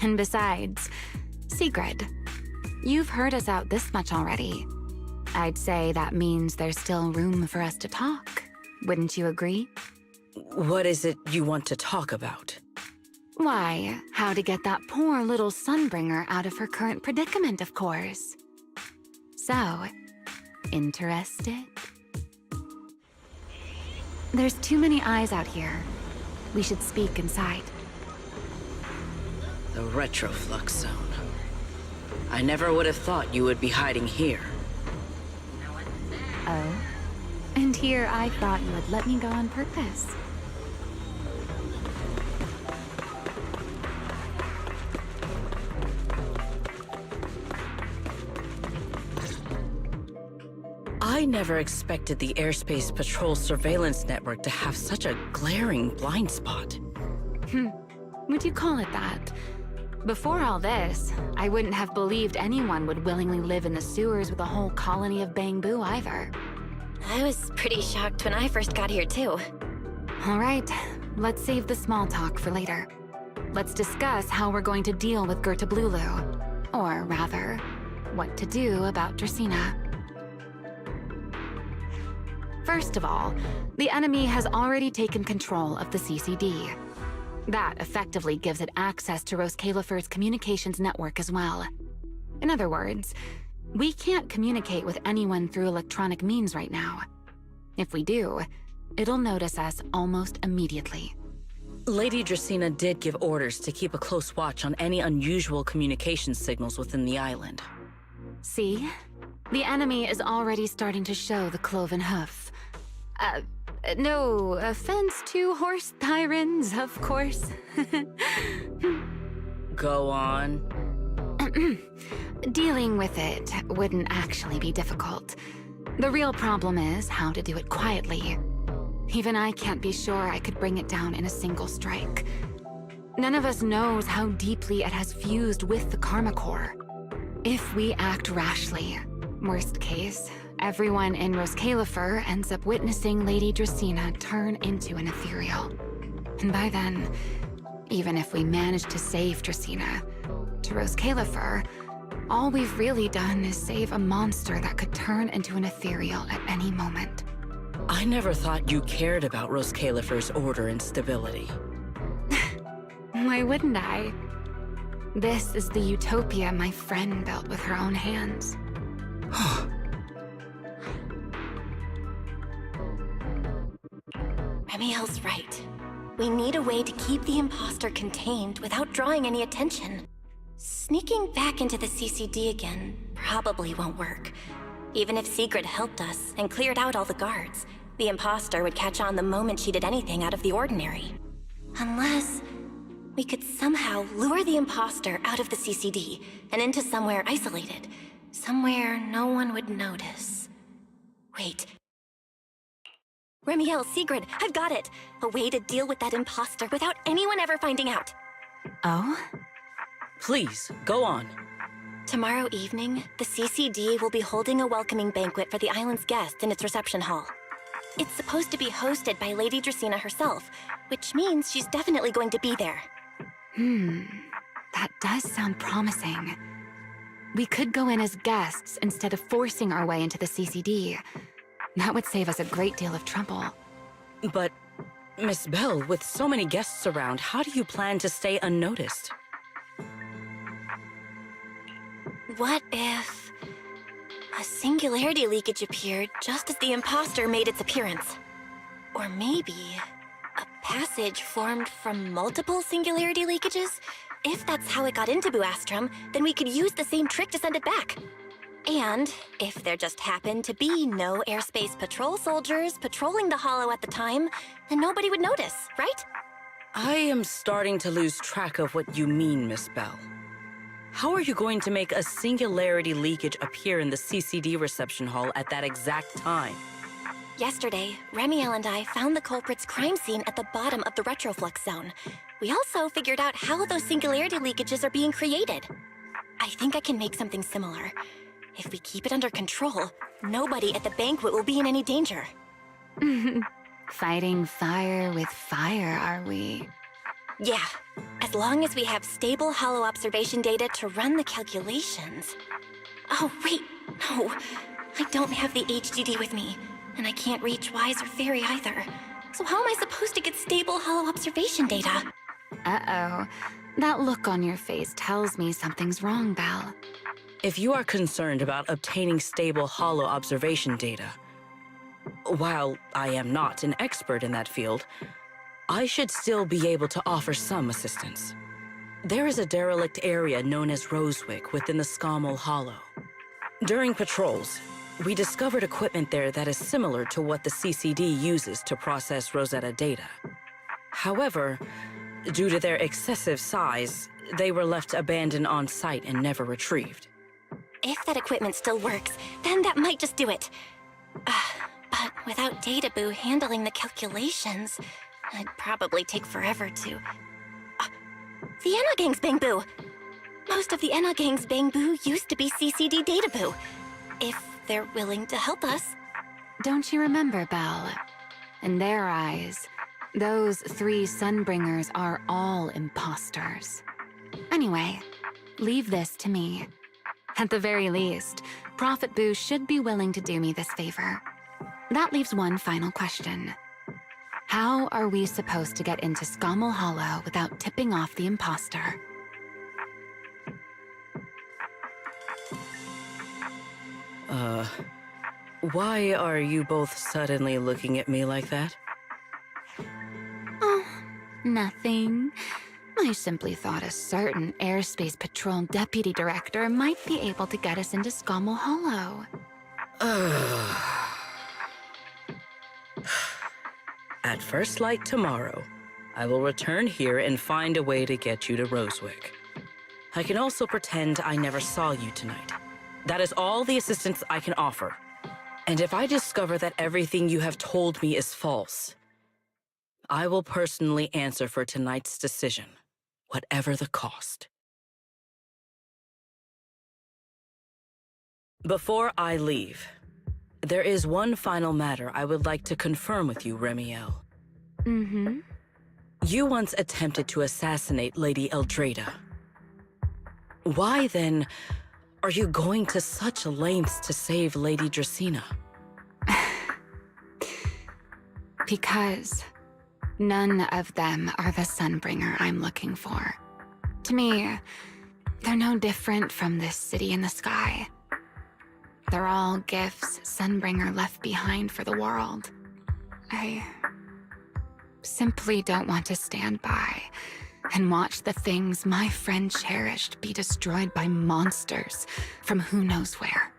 And besides, Sigrid, you've heard us out this much already. I'd say that means there's still room for us to talk. Wouldn't you agree? What is it you want to talk about? Why, how to get that poor little Sunbringer out of her current predicament, of course. So, interested? There's too many eyes out here. We should speak inside. The Retroflux Zone. I never would have thought you would be hiding here. Oh? And here I thought you would let me go on purpose. I never expected the Airspace Patrol surveillance network to have such a glaring blind spot. Would you call it that? Before all this, I wouldn't have believed anyone would willingly live in the sewers with a whole colony of Bangbu either. I was pretty shocked when I first got here too. All right, let's save the small talk for later. Let's discuss how we're going to deal with Gerta Blulu. Or rather, what to do about Dracaena. First of all, the enemy has already taken control of the CCD. That effectively gives it access to Roskalifer's communications network as well. In other words, we can't communicate with anyone through electronic means right now. If we do, it'll notice us almost immediately. Lady Dracena did give orders to keep a close watch on any unusual communication signals within the island. See? The enemy is already starting to show the cloven hoof. No offense to horse tyrants, of course. Go on. Dealing with it wouldn't actually be difficult. The real problem is how to do it quietly. Even I can't be sure I could bring it down in a single strike. None of us knows how deeply it has fused with the Karma Core. If we act rashly, worst case, everyone in Roskalifer ends up witnessing Lady Dracena turn into an ethereal. And by then, even if we manage to save Dracena, to Roskalifer, all we've really done is save a monster that could turn into an ethereal at any moment. I never thought you cared about Roskalifer's order and stability. Why wouldn't I? This is the utopia my friend built with her own hands. Remiel's right. We need a way to keep the imposter contained without drawing any attention. Sneaking back into the CCD again probably won't work. Even if Sigrid helped us and cleared out all the guards, the imposter would catch on the moment she did anything out of the ordinary. Unless we could somehow lure the imposter out of the CCD and into somewhere isolated. Somewhere no one would notice. Wait. Remiel, Sigrid, I've got it! A way to deal with that imposter without anyone ever finding out. Oh? Please, go on. Tomorrow evening, the CCD will be holding a welcoming banquet for the island's guests in its reception hall. It's supposed to be hosted by Lady Dracena herself, which means she's definitely going to be there. That does sound promising. We could go in as guests instead of forcing our way into the CCD. That would save us a great deal of trouble. But, Miss Bell, with so many guests around, how do you plan to stay unnoticed? What if a singularity leakage appeared just as the imposter made its appearance? Or maybe a passage formed from multiple singularity leakages? If that's how it got into Buastrom, then we could use the same trick to send it back. And if there just happened to be no airspace patrol soldiers patrolling the Hollow at the time, then nobody would notice, right? I am starting to lose track of what you mean, Miss Bell. How are you going to make a singularity leakage appear in the CCD reception hall at that exact time? Yesterday, Remiel and I found the culprit's crime scene at the bottom of the retroflux zone. We also figured out how those singularity leakages are being created. I think I can make something similar. If we keep it under control, nobody at the banquet will be in any danger. Fighting fire with fire, are we? Yeah, as long as we have stable Hollow observation data to run the calculations. Oh, wait, no. I don't have the HDD with me, and I can't reach Wise or Fairy either. So how am I supposed to get stable Hollow observation data? Uh-oh. That look on your face tells me something's wrong, Belle. If you are concerned about obtaining stable Hollow observation data, while I am not an expert in that field, I should still be able to offer some assistance. There is a derelict area known as Rosewick within the Scommel Hollow. During patrols, we discovered equipment there that is similar to what the CCD uses to process Rosetta data. However, due to their excessive size, they were left abandoned on site and never retrieved. If that equipment still works, then that might just do it. But without Databoo handling the calculations, it'd probably take forever to... the Enogang's Bangboo! Most of the Enogang's Bangboo used to be CCD Databoo. If they're willing to help us. Don't you remember, Belle? In their eyes, those 3 Sunbringers are all imposters. Anyway, leave this to me. At the very least, Prophet Boo should be willing to do me this favor. That leaves one final question. How are we supposed to get into Scommel Hollow without tipping off the imposter? Why are you both suddenly looking at me like that? Oh, nothing. I simply thought a certain airspace patrol deputy director might be able to get us into Scommel Hollow. At first light tomorrow, I will return here and find a way to get you to Rosewick. I can also pretend I never saw you tonight. That is all the assistance I can offer. And if I discover that everything you have told me is false, I will personally answer for tonight's decision, whatever the cost. Before I leave, there is one final matter I would like to confirm with you, Remiel. Mm-hmm. You once attempted to assassinate Lady Eldrada. Why, then, are you going to such lengths to save Lady Dracena? Because none of them are the Sunbringer I'm looking for. To me, they're no different from this city in the sky. They're all gifts Sunbringer left behind for the world. I simply don't want to stand by and watch the things my friend cherished be destroyed by monsters from who knows where.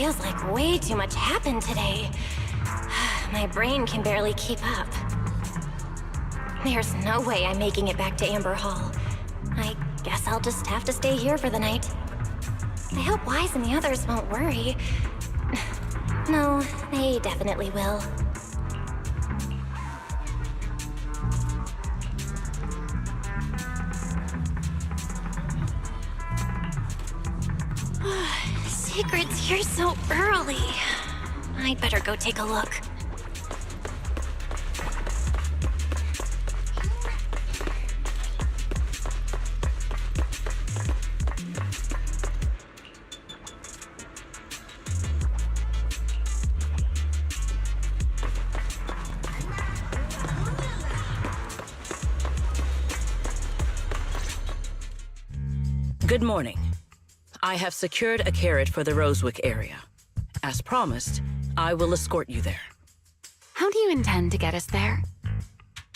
feels like way too much happened today. My brain can barely keep up. There's no way I'm making it back to Amber Hall. I guess I'll just have to stay here for the night. I hope Wise and the others won't worry. No, they definitely will. Secret's here so early. I'd better go take a look. Good morning. I have secured a carrot for the Rosewick area. As promised, I will escort you there. How do you intend to get us there?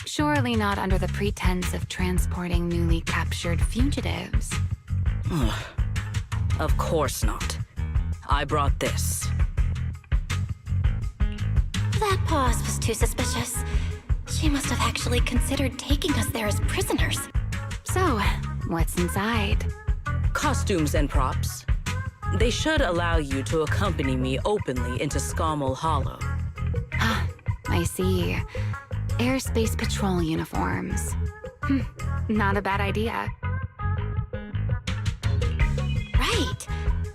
Surely not under the pretense of transporting newly captured fugitives. Of course not. I brought this. That pause was too suspicious. She must have actually considered taking us there as prisoners. So, what's inside? Costumes and props. They should allow you to accompany me openly into Scommel Hollow. Ah, I see. Airspace patrol uniforms. Not a bad idea. Right.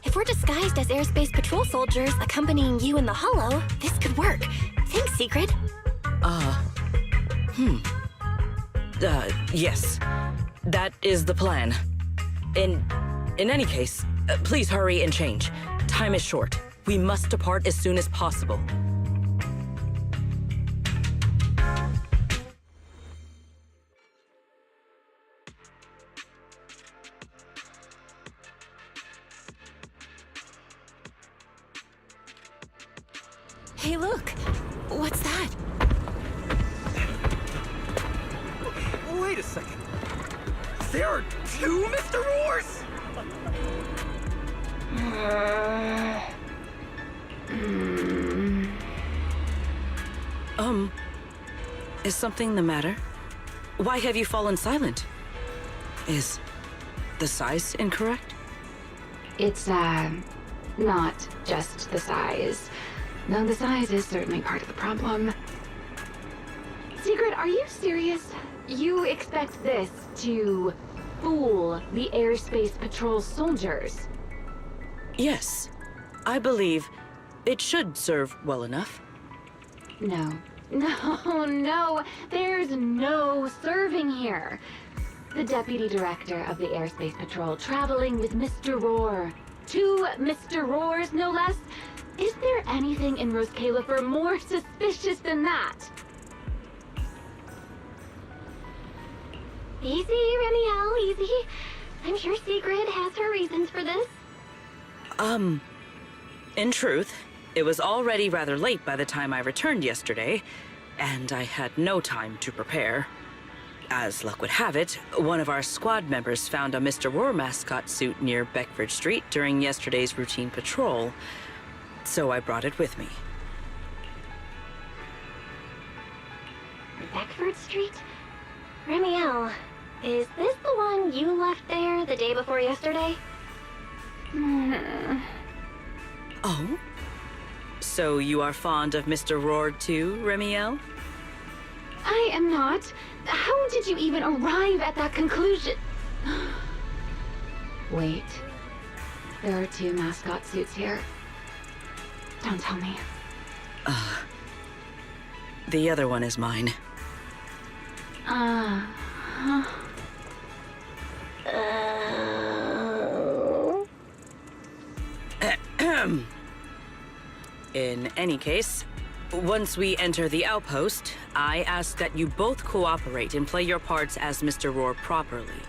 If we're disguised as airspace patrol soldiers accompanying you in the Hollow, this could work. Thanks, Secret. Yes. That is the plan. In any case, please hurry and change. Time is short. We must depart as soon as possible. Hey, look! What's that? Wait a second. There are two Mr. Roars? Is something the matter? Why have you fallen silent? Is the size incorrect? It's, not just the size. Though the size is certainly part of the problem. Secret, are you serious? You expect this to fool the airspace patrol soldiers? Yes. I believe it should serve well enough. No. No, there's no serving here. The deputy director of the airspace patrol traveling with Mr. Roar. 2 Mr. Roars, no less. Is there anything in Rose Califer more suspicious than that? Easy, Remiel, easy. I'm sure Secret has her reasons for this. In truth, it was already rather late by the time I returned yesterday, and I had no time to prepare. As luck would have it, one of our squad members found a Mr. Roar mascot suit near Beckford Street during yesterday's routine patrol, so I brought it with me. Beckford Street? Remiel, is this the one you left there the day before yesterday? Oh? So you are fond of Mr. Roar too, Remiel? I am not. How did you even arrive at that conclusion? Wait. There are 2 mascot suits here. Don't tell me. The other one is mine. In any case, once we enter the outpost, I ask that you both cooperate and play your parts as Mr. Roar properly.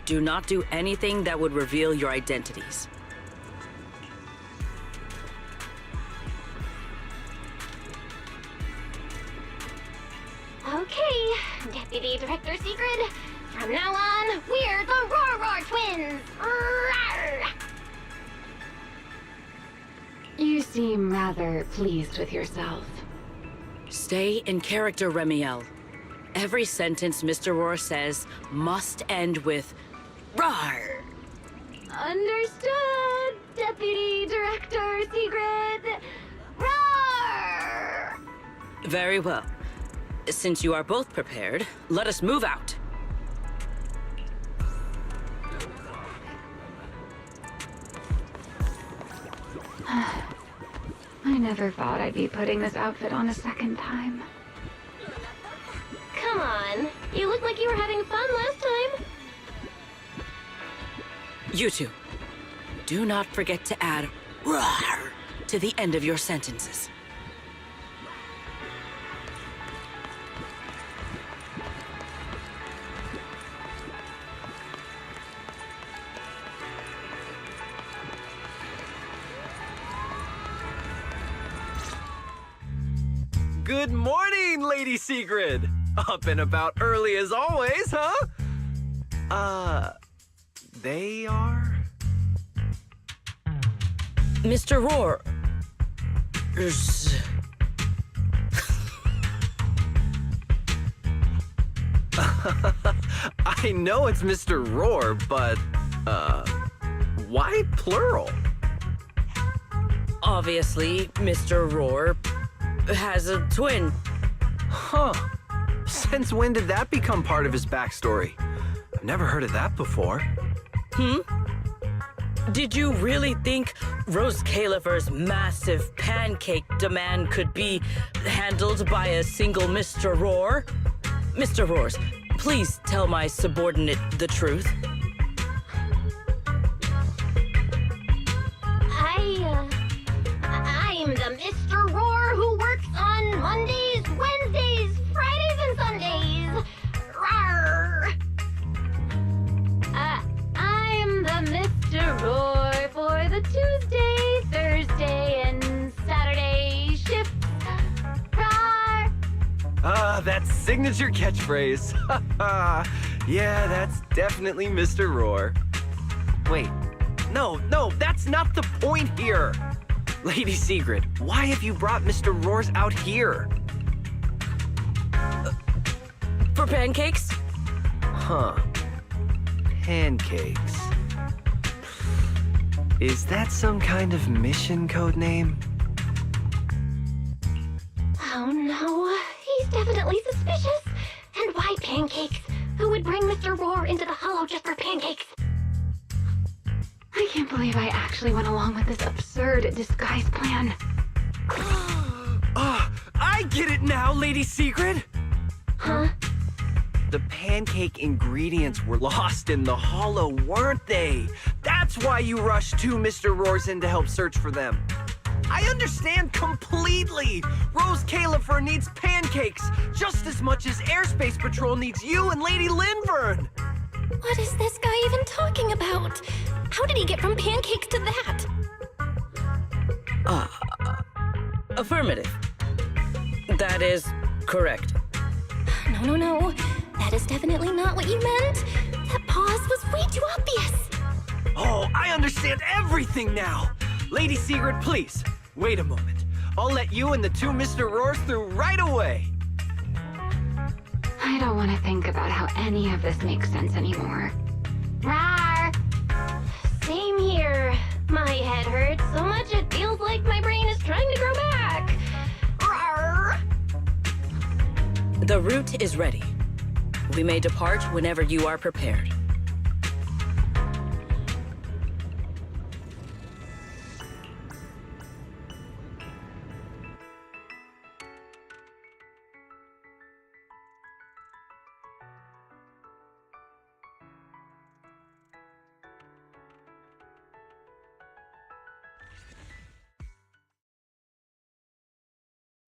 Do not do anything that would reveal your identities. Okay, Deputy Director Secret. From now on, we're the Roar Twins! Rawr! You seem rather pleased with yourself. Stay in character, Remiel. Every sentence Mr. Roar says must end with "Rawr!" Understood, Deputy Director Secret. Roar! Very well. Since you are both prepared, let us move out. I never thought I'd be putting this outfit on a second time. Come on. You looked like you were having fun last time. You two, do not forget to add "Rawr!" to the end of your sentences. Good morning, Lady Sigrid! Up and about early as always, huh? They are? Mr. Roar. I know it's Mr. Roar, but, why plural? Obviously, Mr. Roar has a twin. Huh. Since when did that become part of his backstory? I've never heard of that before. Did you really think Rose Califer's massive pancake demand could be handled by a single Mr. Roar? Mr. Roars, please tell my subordinate the truth. I'm the Mr. Roar who works on Mondays, Wednesdays, Fridays, and Sundays. Rawr! I'm the Mr. Roar for the Tuesday, Thursday, and Saturday shifts. Roar! That's signature catchphrase. Yeah, that's definitely Mr. Roar. Wait, no, that's not the point here. Lady Sigrid, why have you brought Mr. Roars out here? For pancakes? Huh. Pancakes. Is that some kind of mission code name? Oh no, he's definitely suspicious. And why pancakes? Who would bring Mr. Roar into the Hollow just for pancakes? I can't believe I actually went along with this absurd disguise plan. I get it now, Lady Sigrid! Huh? The pancake ingredients were lost in the Hollow, weren't they? That's why you rushed two Mr. Roars in to help search for them. I understand completely! Rose Califer needs pancakes just as much as Airspace Patrol needs you and Lady Linvern! What is this guy even talking about? How did he get from pancakes to that? Affirmative. That is correct. No. That is definitely not what you meant. That pause was way too obvious. Oh, I understand everything now! Lady Sigrid, please, wait a moment. I'll let you and the two Mr. Roars through right away. I don't want to think about how any of this makes sense anymore. Rawr! Same here. My head hurts so much it feels like my brain is trying to grow back. Rawr! The route is ready. We may depart whenever you are prepared.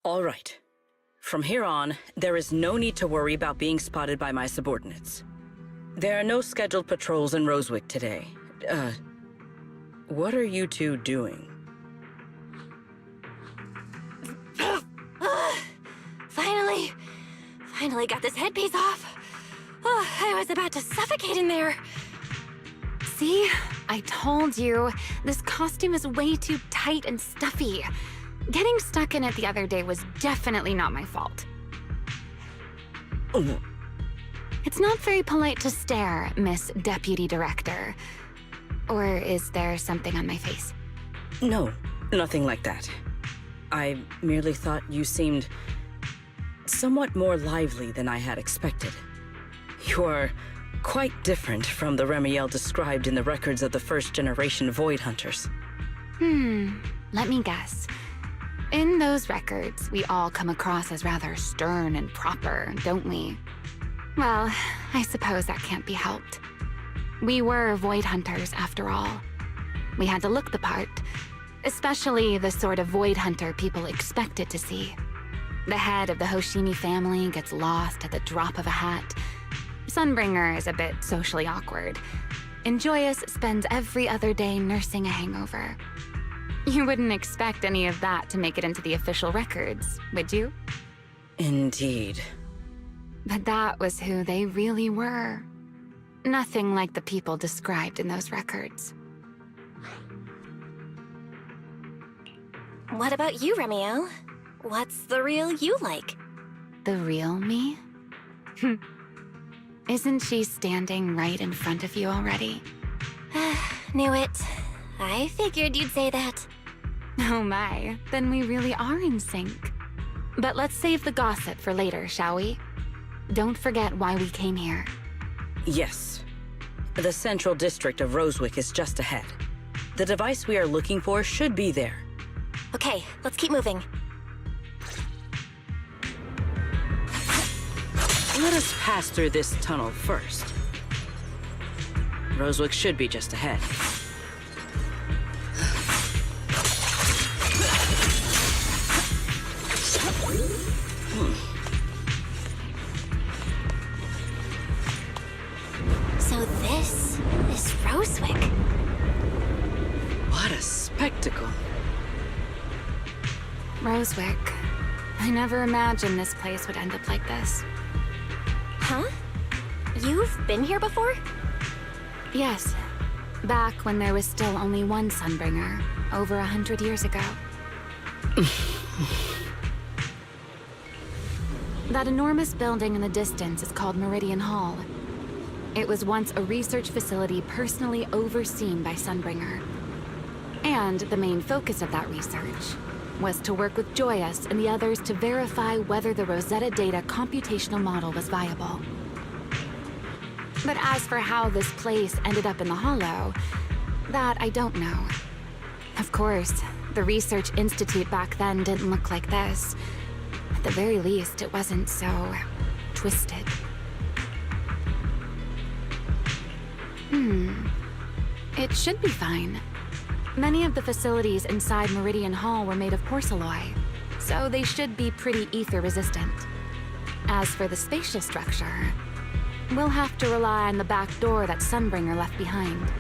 All right. From here on, there is no need to worry about being spotted by my subordinates. There are no scheduled patrols in Rosewick today. What are you two doing? Finally got this headpiece off. Oh, I was about to suffocate in there. See? I told you, this costume is way too tight and stuffy. Getting stuck in it the other day was definitely not my fault. Oh, It's not very polite to stare, Miss Deputy Director. Or is there something on my face? no, nothing like that. I merely thought you seemed somewhat more lively than I had expected. You are quite different from the Remiel described in the records of the first-generation Void Hunters. Let me guess. In those records, we all come across as rather stern and proper, don't we? Well, I suppose that can't be helped. We were Void Hunters, after all. We had to look the part, especially the sort of Void Hunter people expected to see. The head of the Hoshimi family gets lost at the drop of a hat. Sunbringer is a bit socially awkward. And Joyous spends every other day nursing a hangover. You wouldn't expect any of that to make it into the official records, would you? Indeed. But that was who they really were. Nothing like the people described in those records. What about you, Remiel? What's the real you like? The real me? Isn't she standing right in front of you already? Knew it. I figured you'd say that. Oh my, then we really are in sync. But let's save the gossip for later, shall we? Don't forget why we came here. Yes. The central district of Rosewick is just ahead. The device we are looking for should be there. Okay, let's keep moving. Let us pass through this tunnel first. Rosewick should be just ahead. So this is Rosewick. What a spectacle. Rosewick. I never imagined this place would end up like this. Huh? You've been here before? Yes. Back when there was still only one Sunbringer, over 100 years ago. That enormous building in the distance is called Meridian Hall. It was once a research facility personally overseen by Sunbringer. And the main focus of that research was to work with Joyous and the others to verify whether the Rosetta Data computational model was viable. But as for how this place ended up in the Hollow, that I don't know. Of course, the Research Institute back then didn't look like this. At the very least, it wasn't so twisted. It should be fine. Many of the facilities inside Meridian Hall were made of porcelain, so they should be pretty ether-resistant. As for the spatial structure, we'll have to rely on the back door that Sunbringer left behind.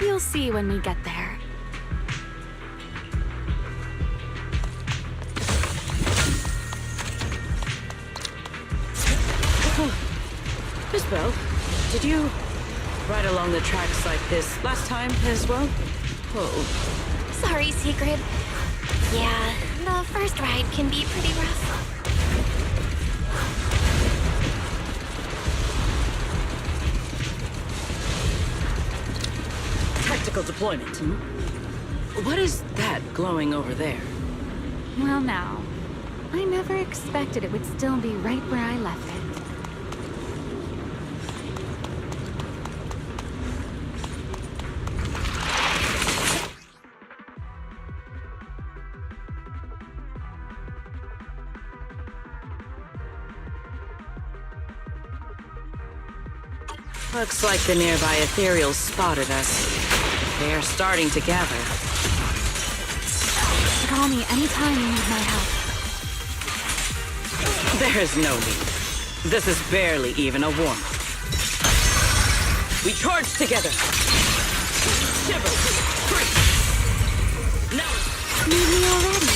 You'll see when we get there. Miss Bell, did you ride along the tracks like this last time as well? Oh. Sorry, Secret. Yeah, the first ride can be pretty rough. Tactical deployment. What is that glowing over there? Well now, I never expected it would still be right where I left it. Looks like the nearby ethereals spotted us. They are starting to gather. Call me anytime you need my help. There is no need. This is barely even a warm-up. We charge together. Shiver. Free. Now. Need me already?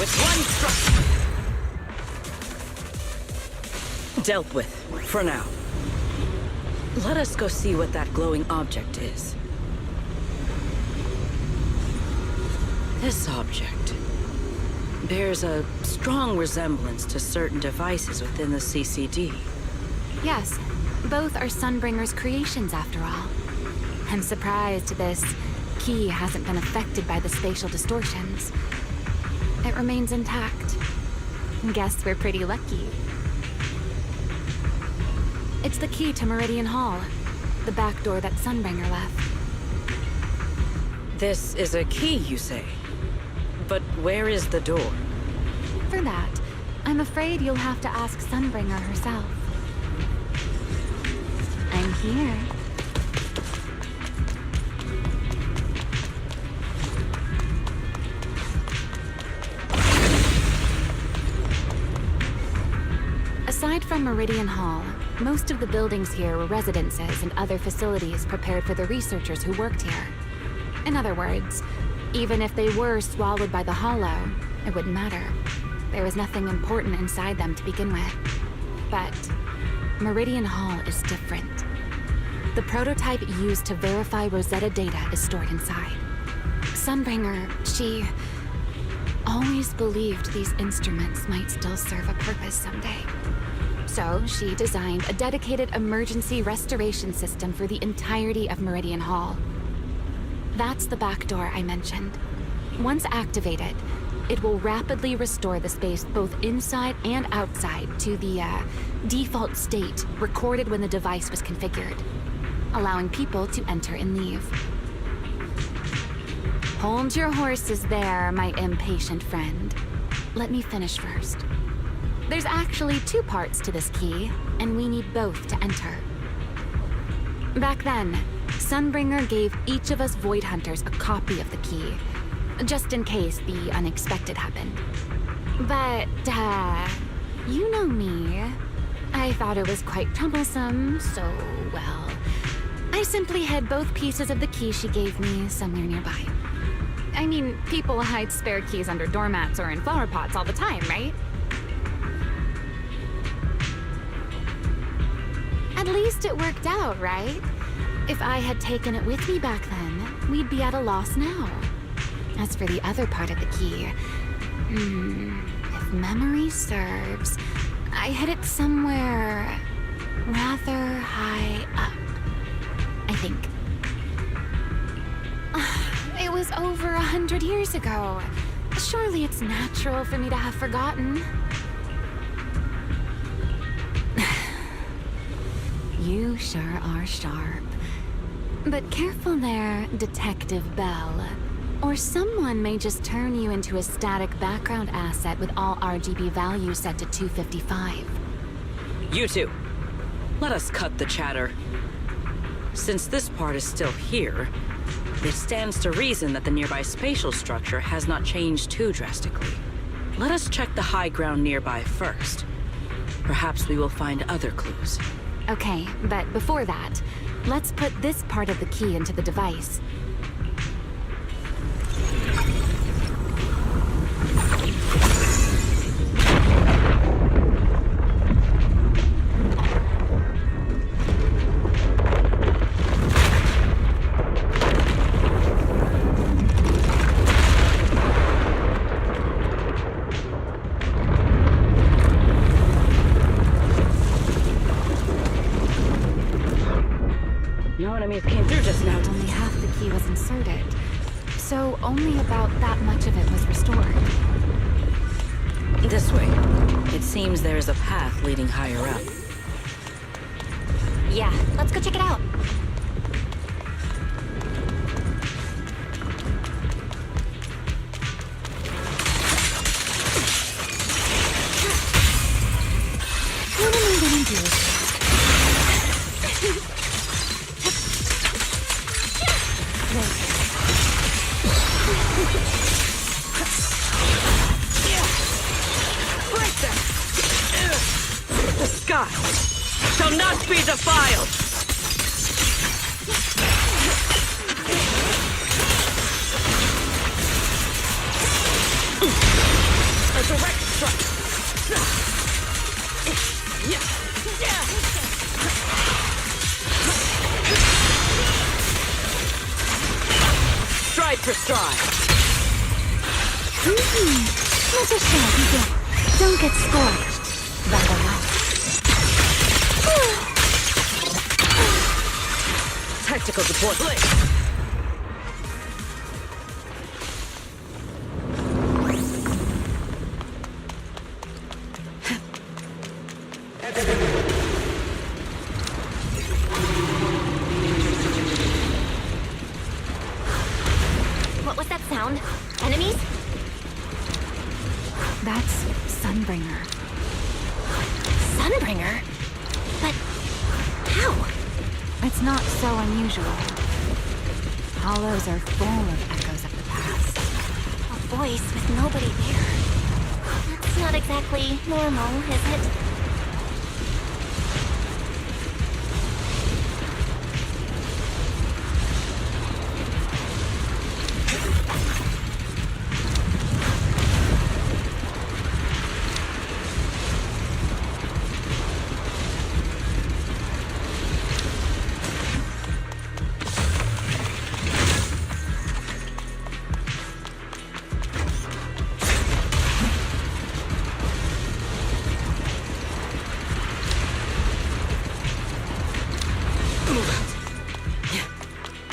With one strike! Dealt with, for now. Let us go see what that glowing object is. This object bears a strong resemblance to certain devices within the CCD. Yes, both are Sunbringer's creations after all. I'm surprised this key hasn't been affected by the spatial distortions. It remains intact. Guess we're pretty lucky. It's the key to Meridian Hall, the back door that Sunbringer left. This is a key, you say? But where is the door? For that, I'm afraid you'll have to ask Sunbringer herself. I'm here. Aside from Meridian Hall, most of the buildings here were residences and other facilities prepared for the researchers who worked here. In other words, even if they were swallowed by the Hollow, it wouldn't matter. There was nothing important inside them to begin with. But Meridian Hall is different. The prototype used to verify Rosetta data is stored inside. Sunbringer, she always believed these instruments might still serve a purpose someday. So she designed a dedicated emergency restoration system for the entirety of Meridian Hall. That's the back door I mentioned. Once activated, it will rapidly restore the space both inside and outside to the default state recorded when the device was configured, allowing people to enter and leave. Hold your horses there, my impatient friend. Let me finish first. There's actually two parts to this key, and we need both to enter. Back then, Sunbringer gave each of us Void Hunters a copy of the key, just in case the unexpected happened. But, you know me. I thought it was quite troublesome, so, well, I simply hid both pieces of the key she gave me somewhere nearby. I mean, people hide spare keys under doormats or in flower pots all the time, right? At least it worked out, right? If I had taken it with me back then, we'd be at a loss now. As for the other part of the key, if memory serves, I hid it somewhere rather high up, I think. It was over 100 years ago. Surely it's natural for me to have forgotten. You sure are sharp. But careful there, Detective Bell. Or someone may just turn you into a static background asset with all RGB values set to 255. You two, let us cut the chatter. Since this part is still here, it stands to reason that the nearby spatial structure has not changed too drastically. Let us check the high ground nearby first. Perhaps we will find other clues. Okay, but before that, let's put this part of the key into the device. No enemies came through just now. Only half the key was inserted, so only about that much of it was restored. This way. It seems there is a path leading higher up. Yeah, let's go check it out. What am I gonna do? Break them! The sky shall not be defiled! Resurrect strike! Stride for stride! Let us share begin. Don't get scorched. Vandal. Tactical support. What was that sound? Enemies? That's Sunbringer. Sunbringer? But how? It's not so unusual. Hollows are full of echoes of the past. A voice with nobody there. That's not exactly normal, is it?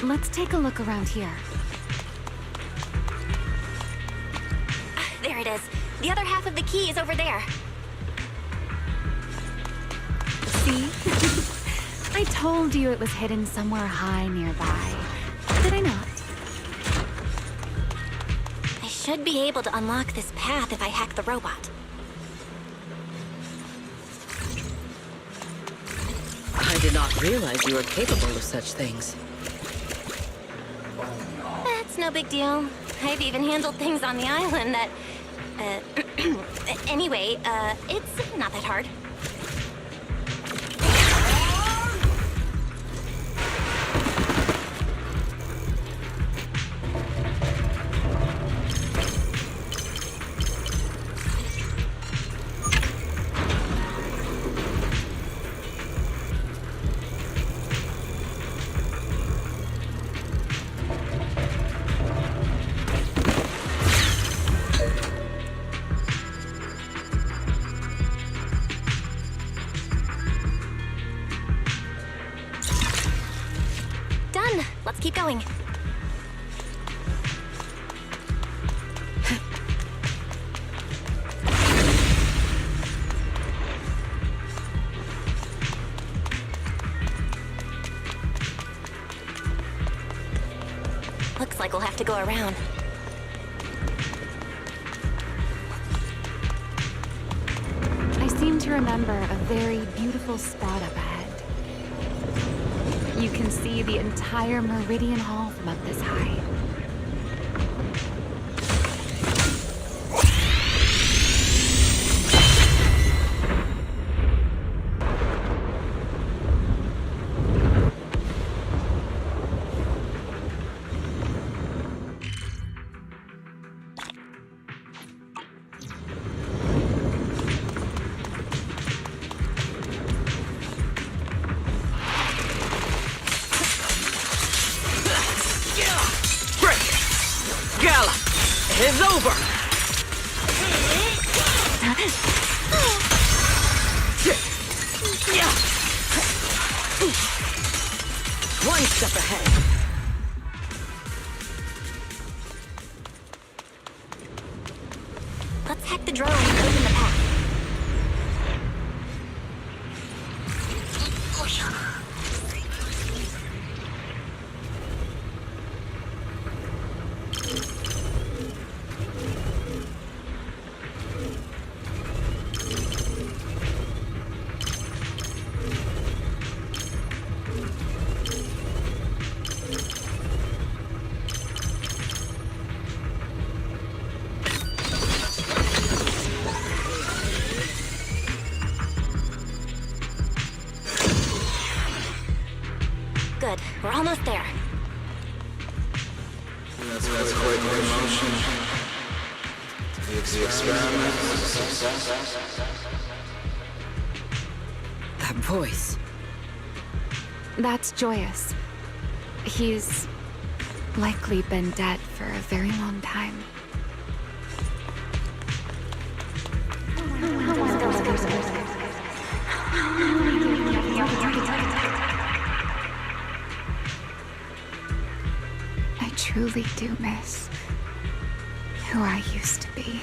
Let's take a look around here. There it is. The other half of the key is over there. See? I told you it was hidden somewhere high nearby. Did I not? I should be able to unlock this path if I hack the robot. I did not realize you were capable of such things. That's no big deal. I've even handled things on the island that... anyway, it's not that hard. Done. Let's keep going. Looks like we'll have to go around. I seem to remember a very beautiful spot up ahead. You can see the entire Meridian Hall from up this high. Is over! One step ahead. Let's hack the drone and open the path. Good. We're almost there. That's quite an emotion. That voice. That's Joyous. He's likely been dead for a very long time. I truly do miss who I used to be.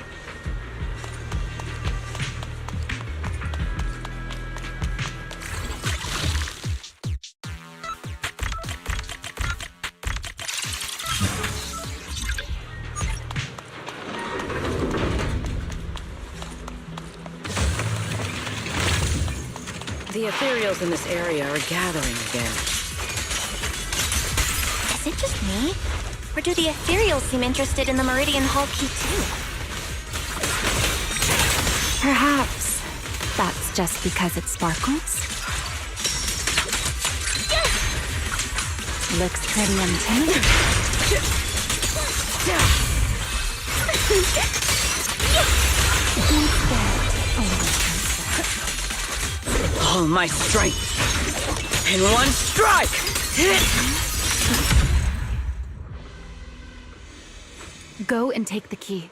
The ethereals in this area are gathering again. Is it just me? Or do the ethereals seem interested in the Meridian Hall key too? Perhaps that's just because it sparkles. Looks pretty intimidating. All my strength in one strike! Go and take the key.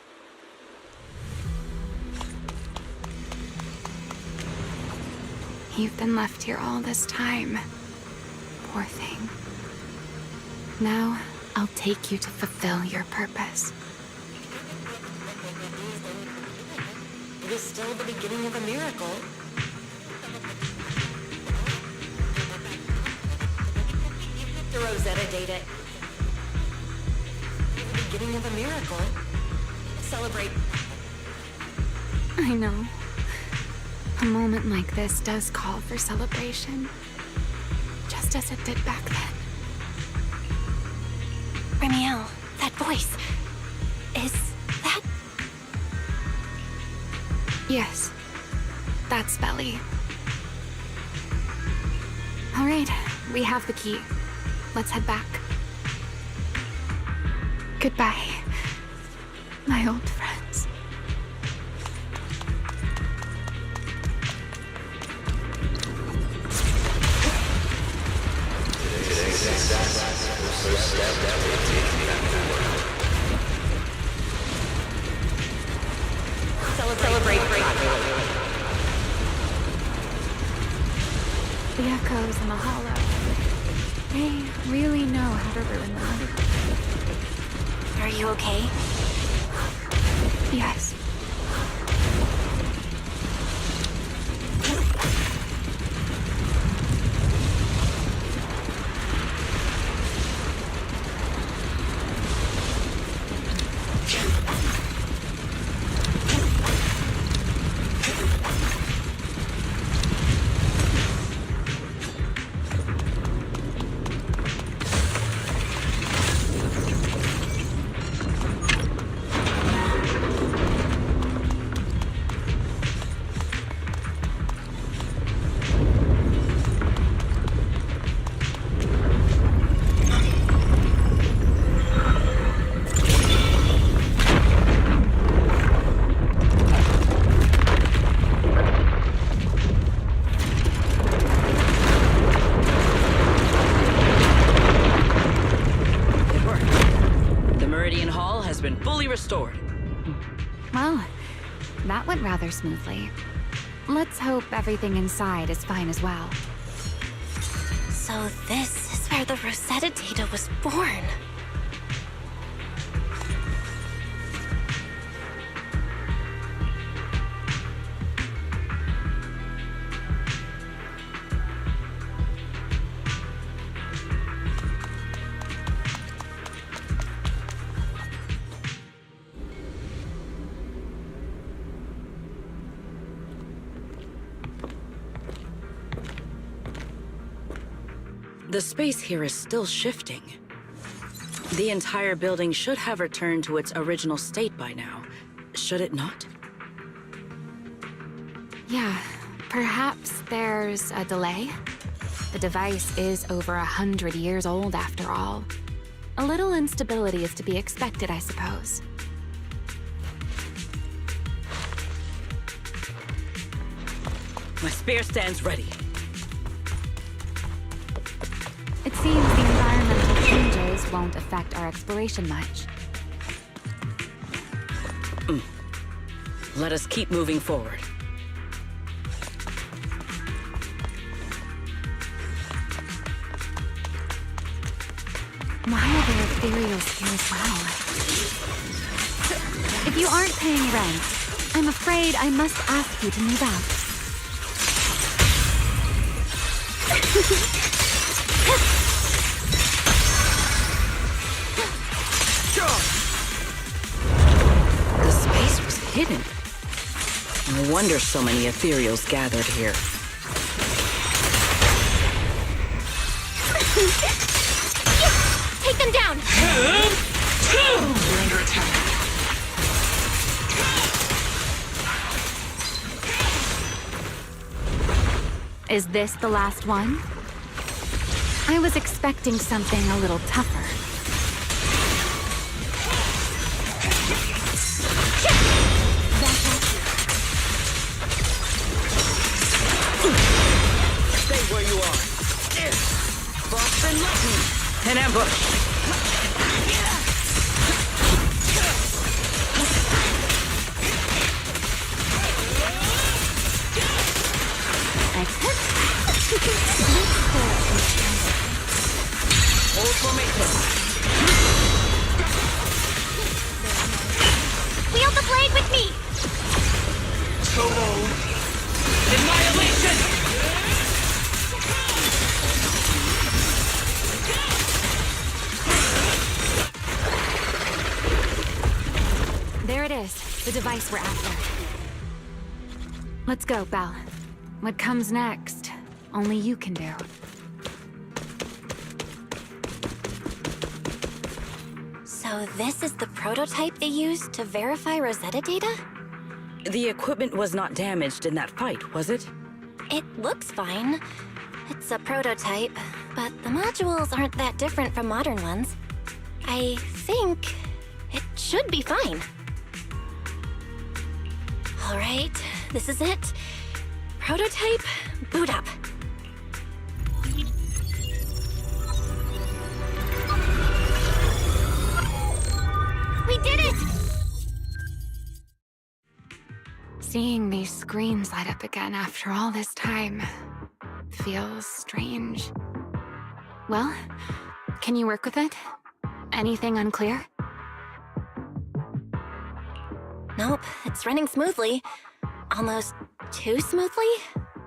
You've been left here all this time. Poor thing. Now, I'll take you to fulfill your purpose. It is still the beginning of a miracle. The Rosetta data. The beginning of a miracle. Celebrate. I know. A moment like this does call for celebration. Just as it did back then. Remiel, that voice. Is that... Yes. That's Belly. All right, we have the key. Let's head back. Goodbye, my old friends. Celebrate. The echoes in the hollow. They really know how to ruin the mood. Are you okay? Yes. Restored. Well, that went rather smoothly. Let's hope everything inside is fine as well. So this is where the Rosetta data was born. The space here is still shifting. The entire building should have returned to its original state by now, should it not? Yeah, perhaps there's a delay. The device is over 100 years old after all. A little instability is to be expected, I suppose. My spear stands ready. It seems the environmental changes won't affect our exploration much. Let us keep moving forward. Why are there ethereals here as well? If you aren't paying rent, I'm afraid I must ask you to move out. The space was hidden. No wonder so many ethereals gathered here. Take them down! We're under attack. Is this the last one? I was expecting something a little tougher. Stay where you are. Frost and lightning! An ambush! Hold formation. Wield the blade with me! Total Annihilation! There it is, the device we're after. Let's go, Belle. What comes next, only you can do. So this is the prototype they used to verify Rosetta data? The equipment was not damaged in that fight, was it? It looks fine. It's a prototype, but the modules aren't that different from modern ones. I think it should be fine. All right, this is it. Prototype, boot up. We did it! Seeing these screens light up again after all this time feels strange. Well, can you work with it? Anything unclear? Nope, it's running smoothly. Almost too smoothly?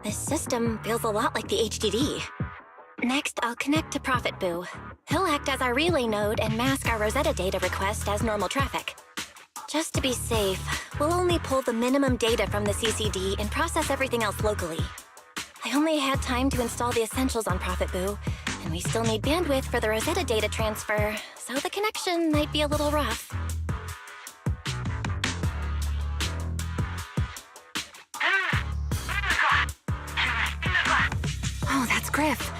This system feels a lot like the HDD. Next, I'll connect to Prophet Boo. He'll act as our relay node and mask our Rosetta data request as normal traffic. Just to be safe, we'll only pull the minimum data from the CCD and process everything else locally. I only had time to install the essentials on Prophet Boo, and we still need bandwidth for the Rosetta data transfer, so the connection might be a little rough. Oh, that's Griff.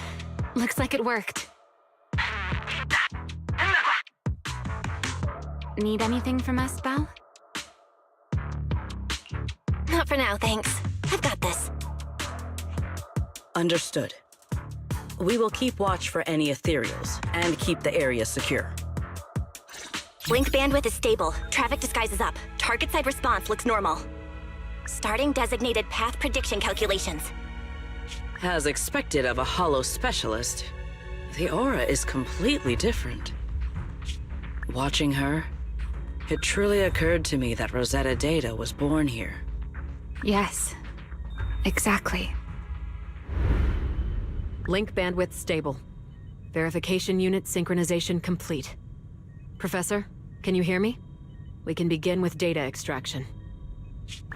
Looks like it worked. Need anything from us, Belle? Not for now, thanks. I've got this. Understood. We will keep watch for any ethereals and keep the area secure. Link bandwidth is stable. Traffic disguise is up. Target side response looks normal. Starting designated path prediction calculations. As expected of a holo specialist, the aura is completely different. Watching her, it truly occurred to me that Rosetta Data was born here. Yes, exactly. Link bandwidth stable. Verification unit synchronization complete. Professor, can you hear me? We can begin with data extraction.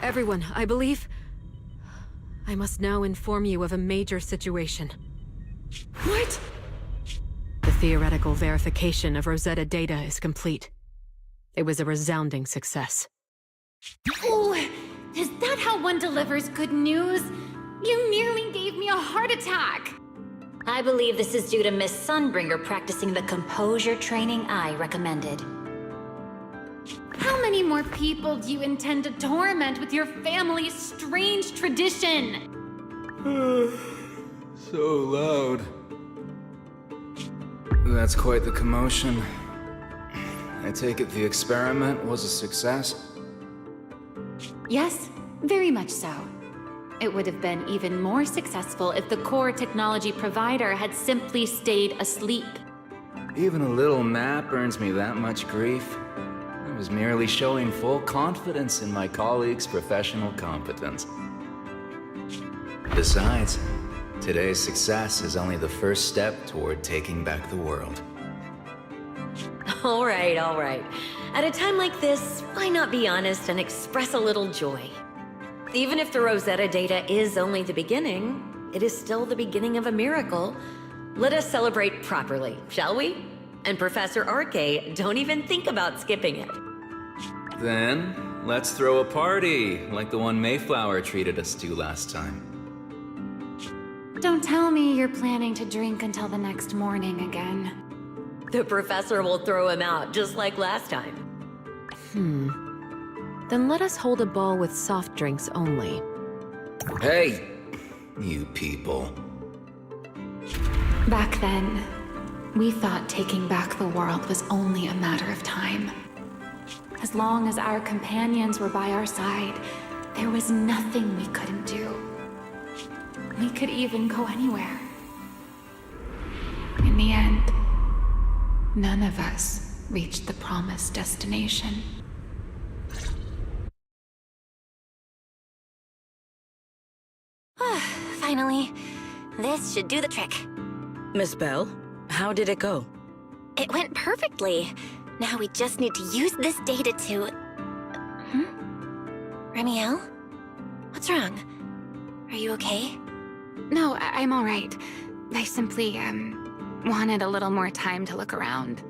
Everyone, I believe... I must now inform you of a major situation. What? The theoretical verification of Rosetta Data is complete. It was a resounding success. Oh, is that how one delivers good news? You nearly gave me a heart attack! I believe this is due to Miss Sunbringer practicing the composure training I recommended. How many more people do you intend to torment with your family's strange tradition? So loud. That's quite the commotion. I take it the experiment was a success? Yes, very much so. It would have been even more successful if the core technology provider had simply stayed asleep. Even a little nap earns me that much grief. I was merely showing full confidence in my colleagues' professional competence. Besides, today's success is only the first step toward taking back the world. All right, all right. At a time like this, why not be honest and express a little joy? Even if the Rosetta data is only the beginning, it is still the beginning of a miracle. Let us celebrate properly, shall we? And Professor Arke, don't even think about skipping it. Then, let's throw a party, like the one Mayflower treated us to last time. Don't tell me you're planning to drink until the next morning again. The professor will throw him out, just like last time. Then let us hold a ball with soft drinks only. Hey, you people. Back then, we thought taking back the world was only a matter of time. As long as our companions were by our side, there was nothing we couldn't do. We could even go anywhere. In the end, none of us reached the promised destination. Finally. This should do the trick. Miss Bell, how did it go? It went perfectly. Now we just need to use this data to... Remiel? What's wrong? Are you okay? No, I'm all right. I simply, wanted a little more time to look around.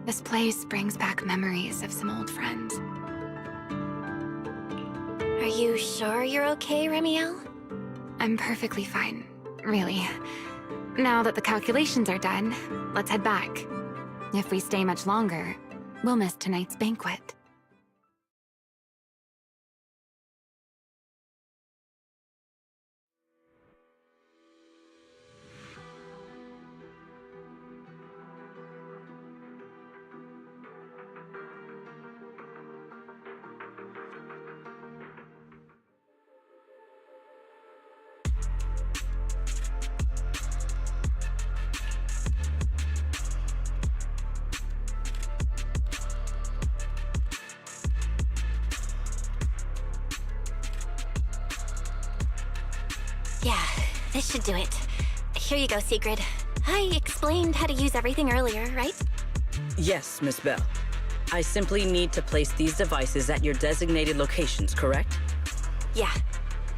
This place brings back memories of some old friends. Are you sure you're okay, Remiel? I'm perfectly fine, really. Now that the calculations are done, let's head back. If we stay much longer, we'll miss tonight's banquet. Yeah, this should do it. Here you go, Sigrid. I explained how to use everything earlier, right? Yes, Miss Bell. I simply need to place these devices at your designated locations, correct? Yeah.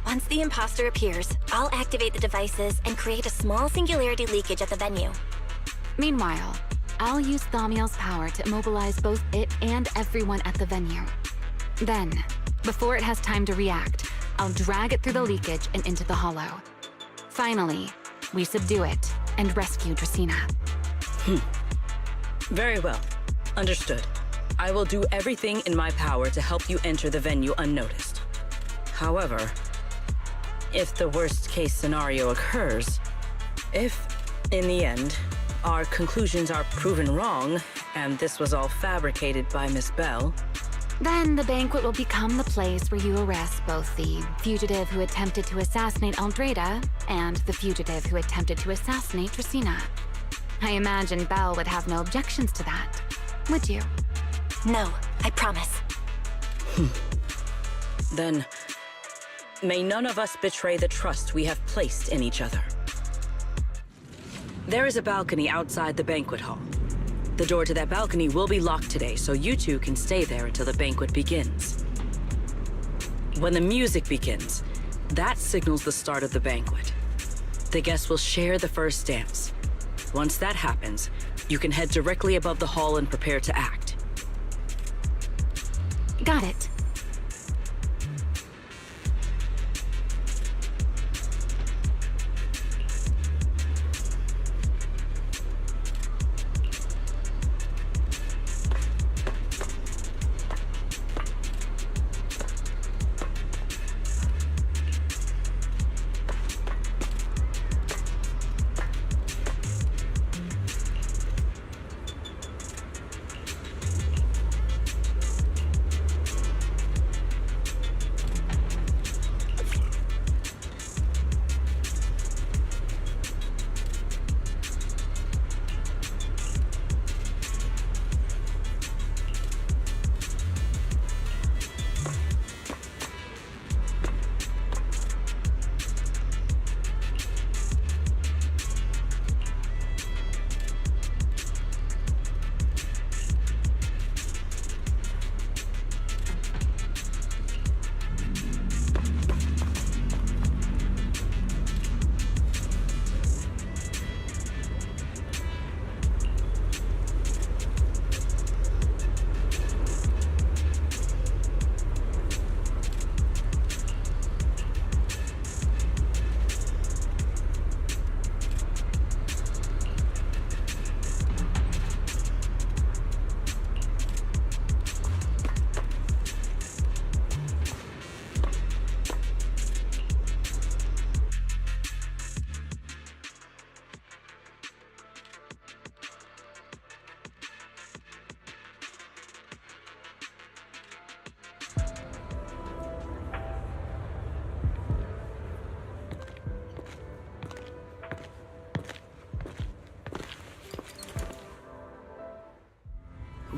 Once the imposter appears, I'll activate the devices and create a small singularity leakage at the venue. Meanwhile, I'll use Thaumiel's power to immobilize both it and everyone at the venue. Then, before it has time to react, I'll drag it through the leakage and into the hollow. Finally, we subdue it and rescue Dracaena. Very well. Understood. I will do everything in my power to help you enter the venue unnoticed. However, if the worst-case scenario occurs, if, in the end, our conclusions are proven wrong, and this was all fabricated by Miss Bell, then the banquet will become the place where you arrest both the fugitive who attempted to assassinate Aldreda and the fugitive who attempted to assassinate Dracaena. I imagine Belle would have no objections to that, would you? No, I promise. Then, may none of us betray the trust we have placed in each other. There is a balcony outside the banquet hall. The door to that balcony will be locked today, so you two can stay there until the banquet begins. When the music begins, that signals the start of the banquet. The guests will share the first dance. Once that happens, you can head directly above the hall and prepare to act. Got it.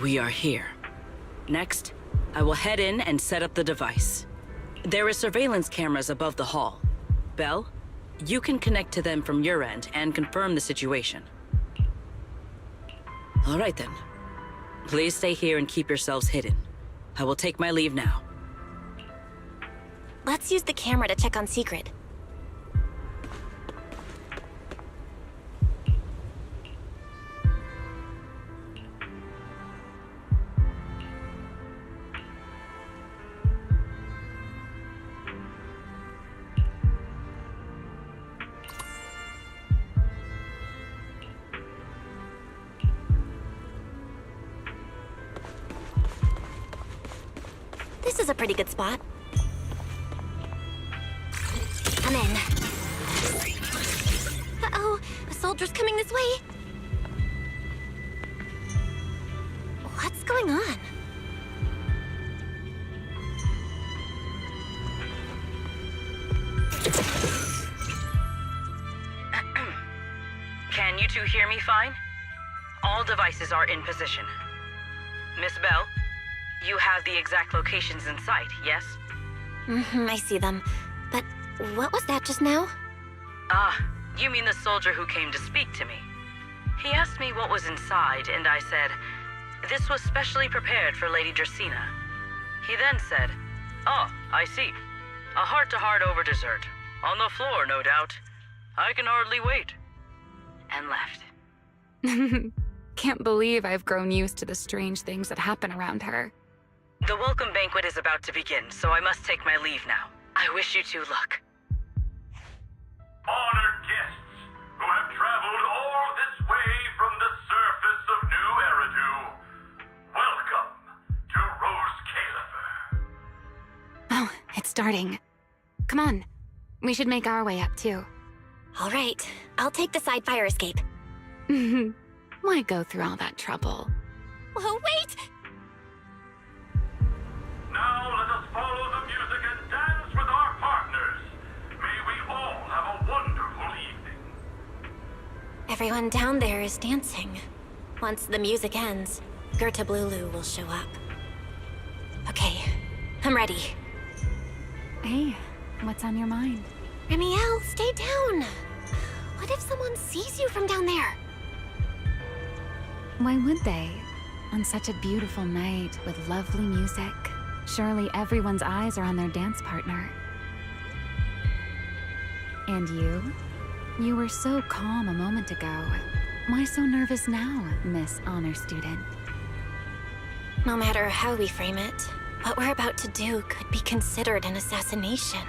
We are here. Next, I will head in and set up the device. There are surveillance cameras above the hall. Belle, you can connect to them from your end and confirm the situation. All right then. Please stay here and keep yourselves hidden. I will take my leave now. Let's use the camera to check on Secret. This is a pretty good spot. Come in. Uh-oh, a soldier's coming this way. What's going on? Can you two hear me fine? All devices are in position. Miss Bell, you have the exact locations in sight, yes? I see them. But what was that just now? Ah, you mean the soldier who came to speak to me. He asked me what was inside, and I said, this was specially prepared for Lady Dracaena. He then said, oh, I see. A heart-to-heart over dessert. On the floor, no doubt. I can hardly wait. And left. Can't believe I've grown used to the strange things that happen around her. The welcome banquet is about to begin, so I must take my leave now. I wish you two luck. Honored guests who have traveled all this way from the surface of New Eridu, welcome to Rose Califer. Oh, it's starting. Come on. We should make our way up, too. All right, I'll take the side fire escape. Why go through all that trouble? Oh, wait! Now let us follow the music and dance with our partners. May we all have a wonderful evening. Everyone down there is dancing. Once the music ends, Gerta Blulu will show up. Okay, I'm ready. Hey, what's on your mind? Remiel, stay down. What if someone sees you from down there? Why would they? On such a beautiful night with lovely music, surely everyone's eyes are on their dance partner. And you? You were so calm a moment ago. Why so nervous now, Miss Honor Student? No matter how we frame it, what we're about to do could be considered an assassination.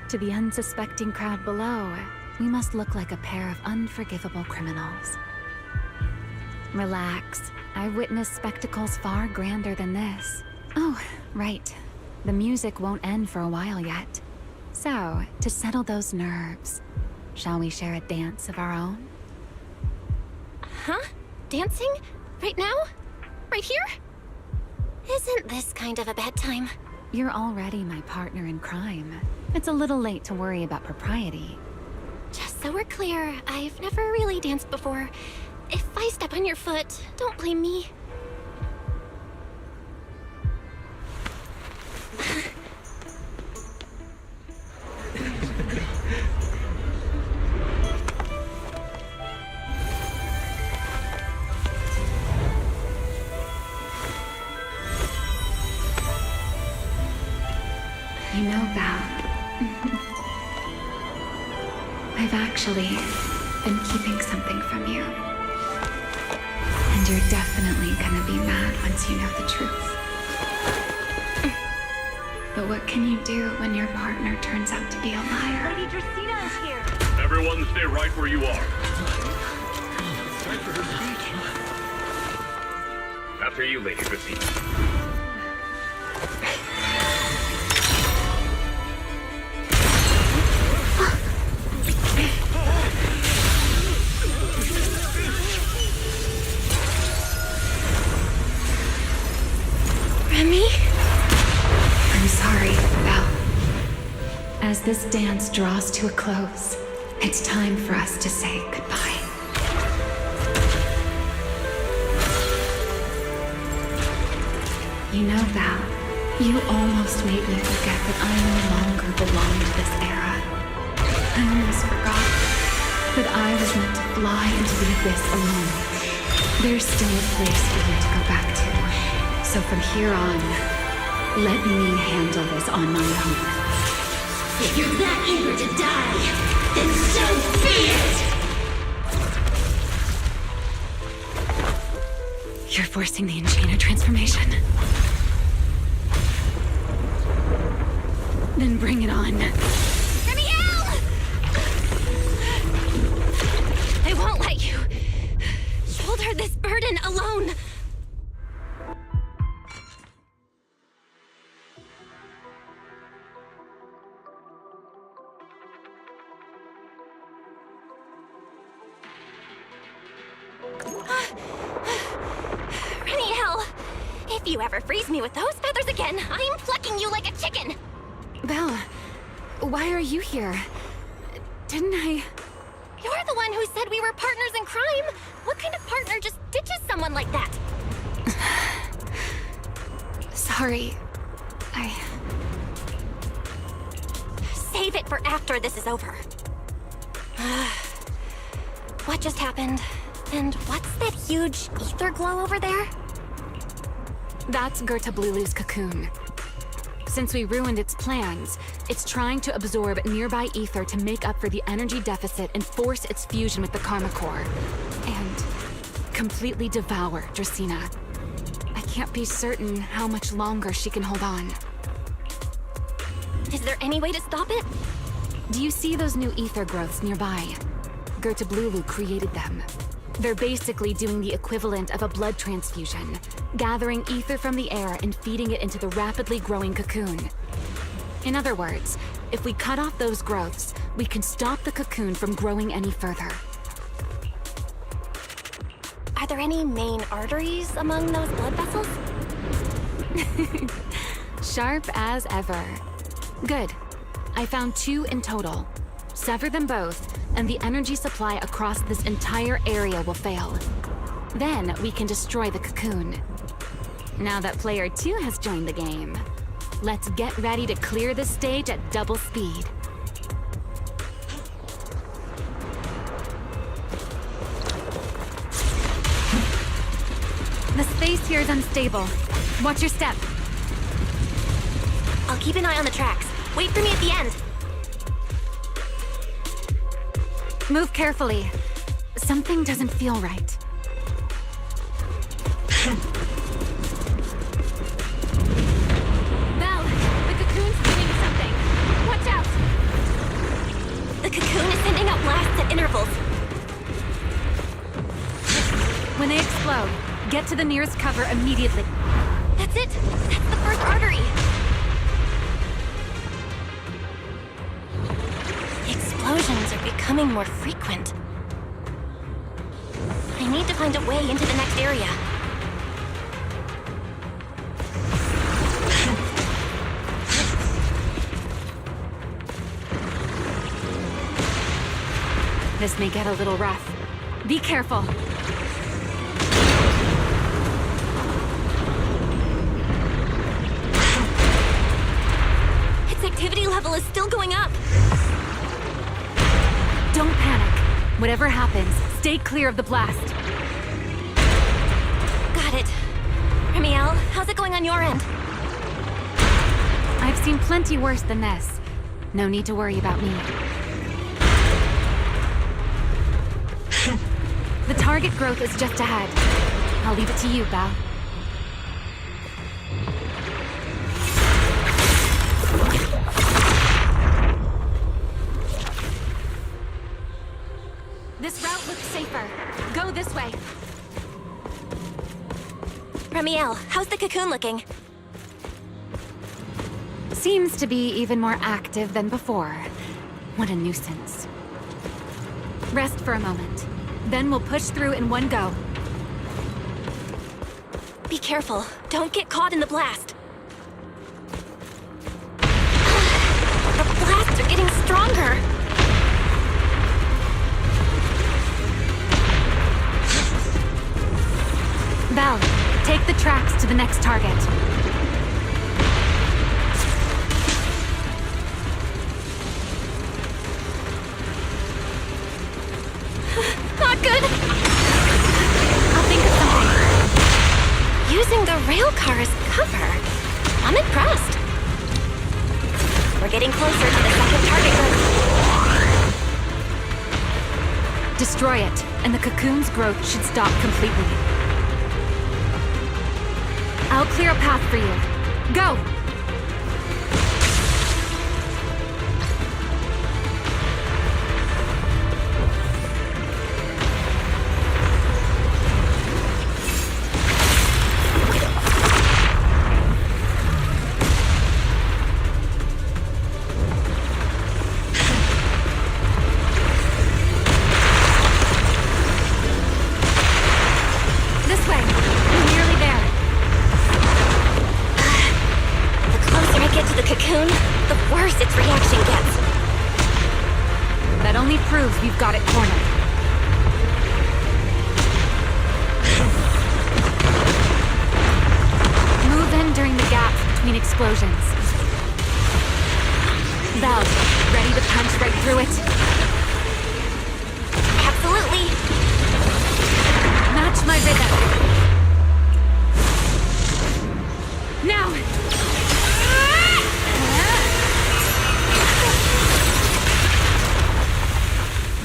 To the unsuspecting crowd below, we must look like a pair of unforgivable criminals. Relax. I've witnessed spectacles far grander than this. Oh, right. The music won't end for a while yet. So, to settle those nerves, shall we share a dance of our own? Huh? Dancing? Right now? Right here? Isn't this kind of a bad time? You're already my partner in crime. It's a little late to worry about propriety. Just so we're clear, I've never really danced before. If I step on your foot, don't blame me. You know, Val, I've actually been keeping something from you. And you're definitely gonna be mad once you know the truth. But what can you do when your partner turns out to be a liar? Lady Dracaena is here. Everyone stay right where you are. Time for her speech. After you, Lady Dracaena. Remy? I'm sorry, Val. As this dance draws to a close, it's time for us to say goodbye. You know, Val, you almost made me forget that I no longer belong to this era. I almost forgot that I was meant to fly into the abyss alone. There's still a place for you to go back to. So from here on, let me handle this on my own. If you're that eager to die, then so be it! You're forcing the Enchainer transformation. Then bring it on. Remiel! I won't let you shoulder this burden alone. Remiel! If you ever freeze me with those feathers again, I'm plucking you like a chicken! Belle, why are you here? Didn't I... You're the one who said we were partners in crime! What kind of partner just ditches someone like that? Sorry. Save it for after this is over. What just happened? And what's that huge ether glow over there? That's Gertablulu's cocoon. Since we ruined its plans, it's trying to absorb nearby ether to make up for the energy deficit and force its fusion with the Karma Core. And completely devour Dracaena. I can't be certain how much longer she can hold on. Is there any way to stop it? Do you see those new ether growths nearby? Gertablulu created them. They're basically doing the equivalent of a blood transfusion, gathering ether from the air and feeding it into the rapidly growing cocoon. In other words, if we cut off those growths, we can stop the cocoon from growing any further. Are there any main arteries among those blood vessels? Sharp as ever. Good. I found 2 in total. Sever them both, and the energy supply across this entire area will fail. Then we can destroy the cocoon. Now that player 2 has joined the game, let's get ready to clear the stage at double speed. The space here is unstable. Watch your step. I'll keep an eye on the tracks. Wait for me at the end. Move carefully. Something doesn't feel right. Belle, the cocoon's doing something. Watch out! The cocoon is sending out blasts at intervals. When they explode, get to the nearest cover immediately. That's it! That's the first artery! Explosions are becoming more frequent. I need to find a way into the next area. This may get a little rough. Be careful. Its activity level is still going up. Don't panic. Whatever happens, stay clear of the blast. Got it. Remiel, how's it going on your end? I've seen plenty worse than this. No need to worry about me. The target growth is just ahead. I'll leave it to you, Val. This route looks safer. Go this way. Remiel, how's the cocoon looking? Seems to be even more active than before. What a nuisance. Rest for a moment. Then we'll push through in one go. Be careful. Don't get caught in the blast. The blasts are getting stronger. Val, take the tracks to the next target. getting closer to the second target group. Destroy it, and the cocoon's growth should stop completely. I'll clear a path for you. Go! You've got it cornered. Move in during the gaps between explosions. Val, ready to punch right through it? Absolutely. Match my rhythm. Now!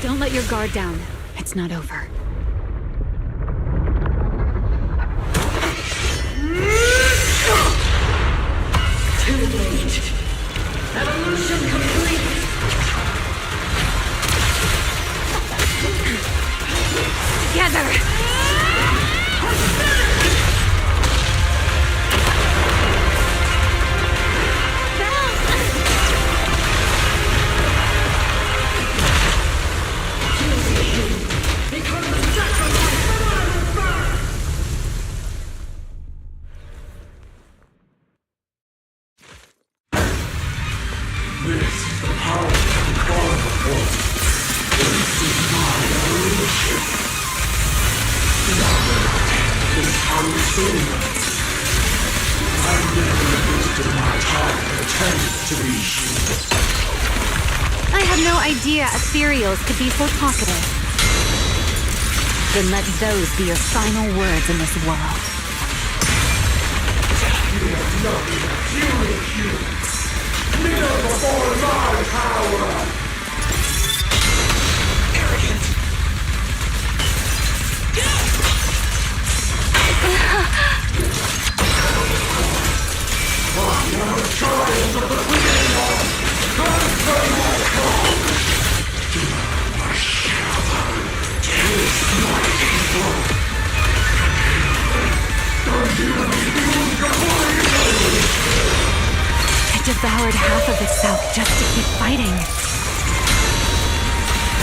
Don't let your guard down. It's not over. Too late. Evolution complete. Together! I had no idea ethereals could be so talkative. Then let those be your final words in this world. You have nothing to do with you. Kneel before my power. Arrogant. Child of the Creator, transfer my call. Taste my evil. It devoured half of itself just to keep fighting.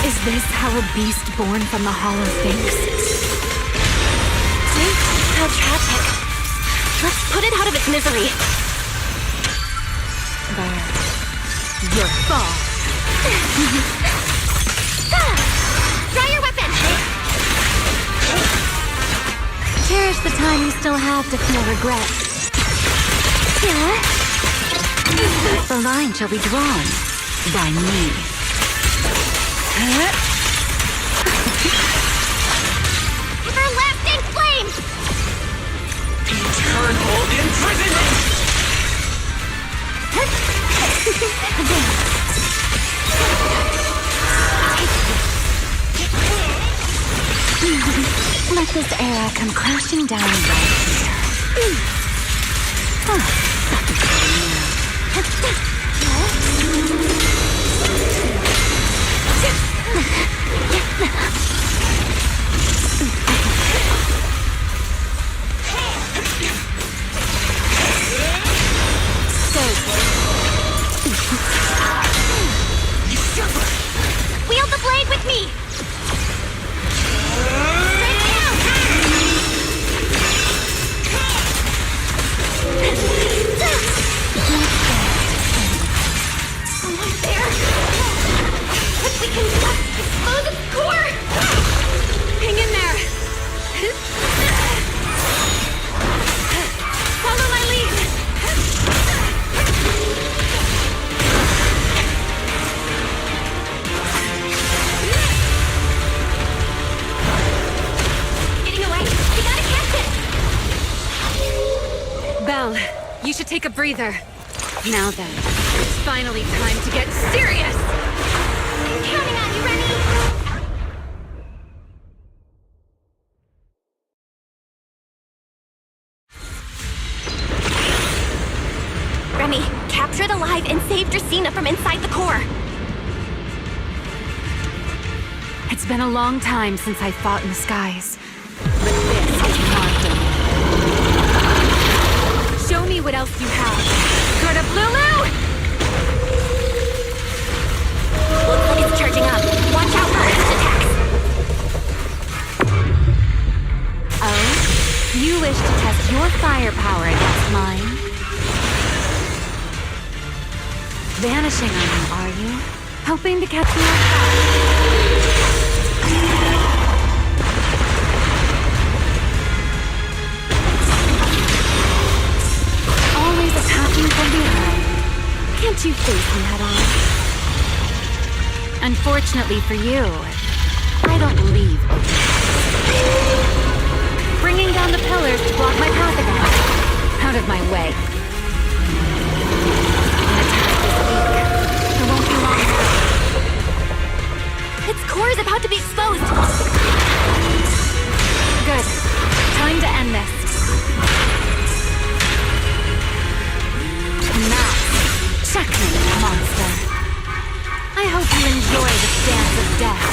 Is this how a beast born from the Hollow thinks? How tragic. Let's put it out of its misery. There. Your fall. Try your weapon! Cherish the time you still have to feel regret. The line shall be drawn by me. Everlasting flame! Eternal imprisonment! Let this era come crashing down right here. Wield the blade with me! You should take a breather. Now then, it's finally time to get serious! I'm counting on you, Remy! Remy, capture it alive and save Dracaena from inside the core! It's been a long time since I fought in the skies. But this is not for me. Show me what else you have. Good of Lulu! Looks like it's charging up. Watch out for its attacks! Oh? You wish to test your firepower against mine? Vanishing on me, are you? Hoping to catch me off guard? Always attacking from behind. Can't you face me head on? Unfortunately for you, I don't leave open. Bringing down the pillars to block my path again. Out of my way. It won't be long now. Its core is about to be exposed! Good. Time to end this. Now, checkmate, monster. I hope you enjoy this dance of death.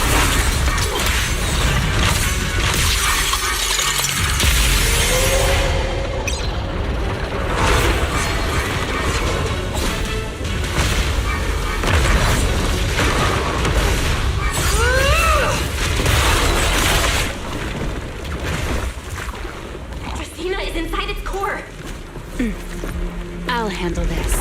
Dracaena is inside its core! I'll handle this.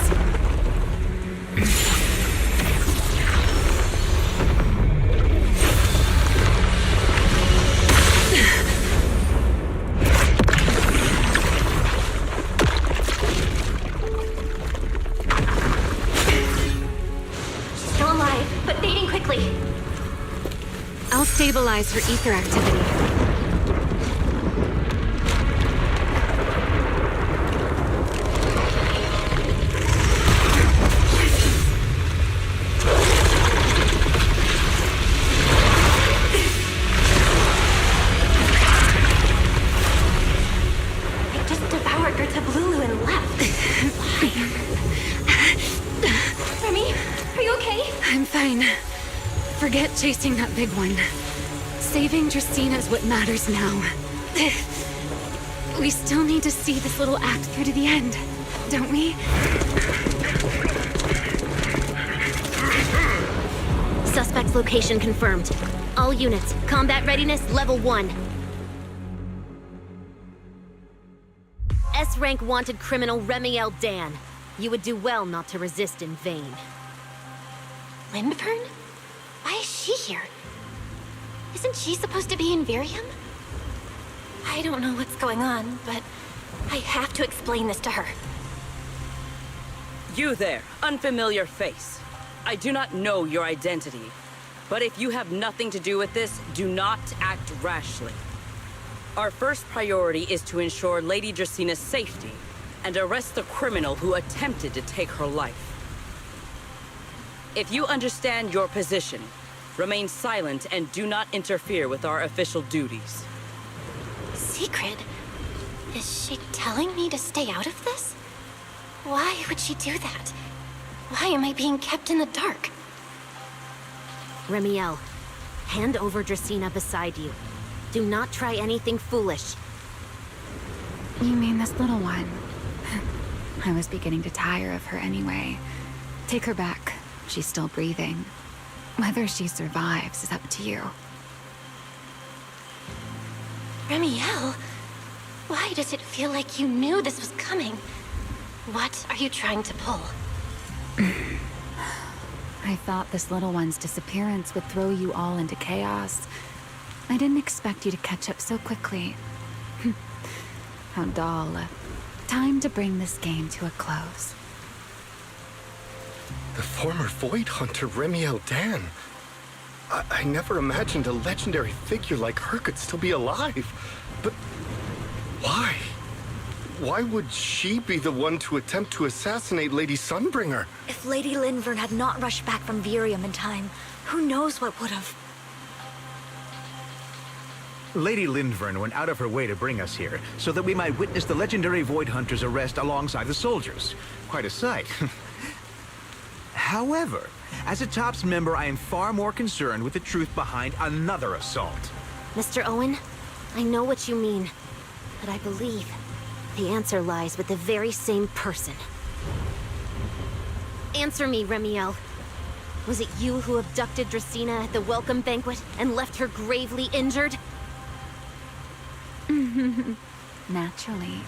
Still alive, but fading quickly. I'll stabilize her ether activity. It just devoured Gertablulu and left. Remy, are you okay? I'm fine. Forget chasing that big one. Saving Dracaena is what matters now. We still need to see this little act through to the end, don't we? Suspect's location confirmed. All units, combat readiness level 1. S-rank wanted criminal Remy L. Dan. You would do well not to resist in vain. Lindburn? Why is she here? Isn't she supposed to be in Virium? I don't know what's going on, but I have to explain this to her. You there, unfamiliar face. I do not know your identity, but if you have nothing to do with this, do not act rashly. Our first priority is to ensure Lady Draceena's safety and arrest the criminal who attempted to take her life. If you understand your position, remain silent and do not interfere with our official duties. Secret? Is she telling me to stay out of this? Why would she do that? Why am I being kept in the dark? Remy L., hand over Dracaena beside you. Do not try anything foolish. You mean this little one? I was beginning to tire of her anyway. Take her back. She's still breathing. Whether she survives is up to you. Remy L., why does it feel like you knew this was coming? What are you trying to pull? I thought this little one's disappearance would throw you all into chaos. I didn't expect you to catch up so quickly. How dull. Time to bring this game to a close. The former Void Hunter Remy L. Dan. I never imagined a legendary figure like her could still be alive. But why? Why would she be the one to attempt to assassinate Lady Sunbringer? If Lady Linvern had not rushed back from Virium in time, who knows what would have. Lady Linvern went out of her way to bring us here, so that we might witness the legendary Void Hunter's arrest alongside the soldiers. Quite a sight. However, as a TOPS member, I am far more concerned with the truth behind another assault. Mr. Owen, I know what you mean, but I believe the answer lies with the very same person. Answer me, Remiel. Was it you who abducted Dracena at the welcome banquet and left her gravely injured? Naturally.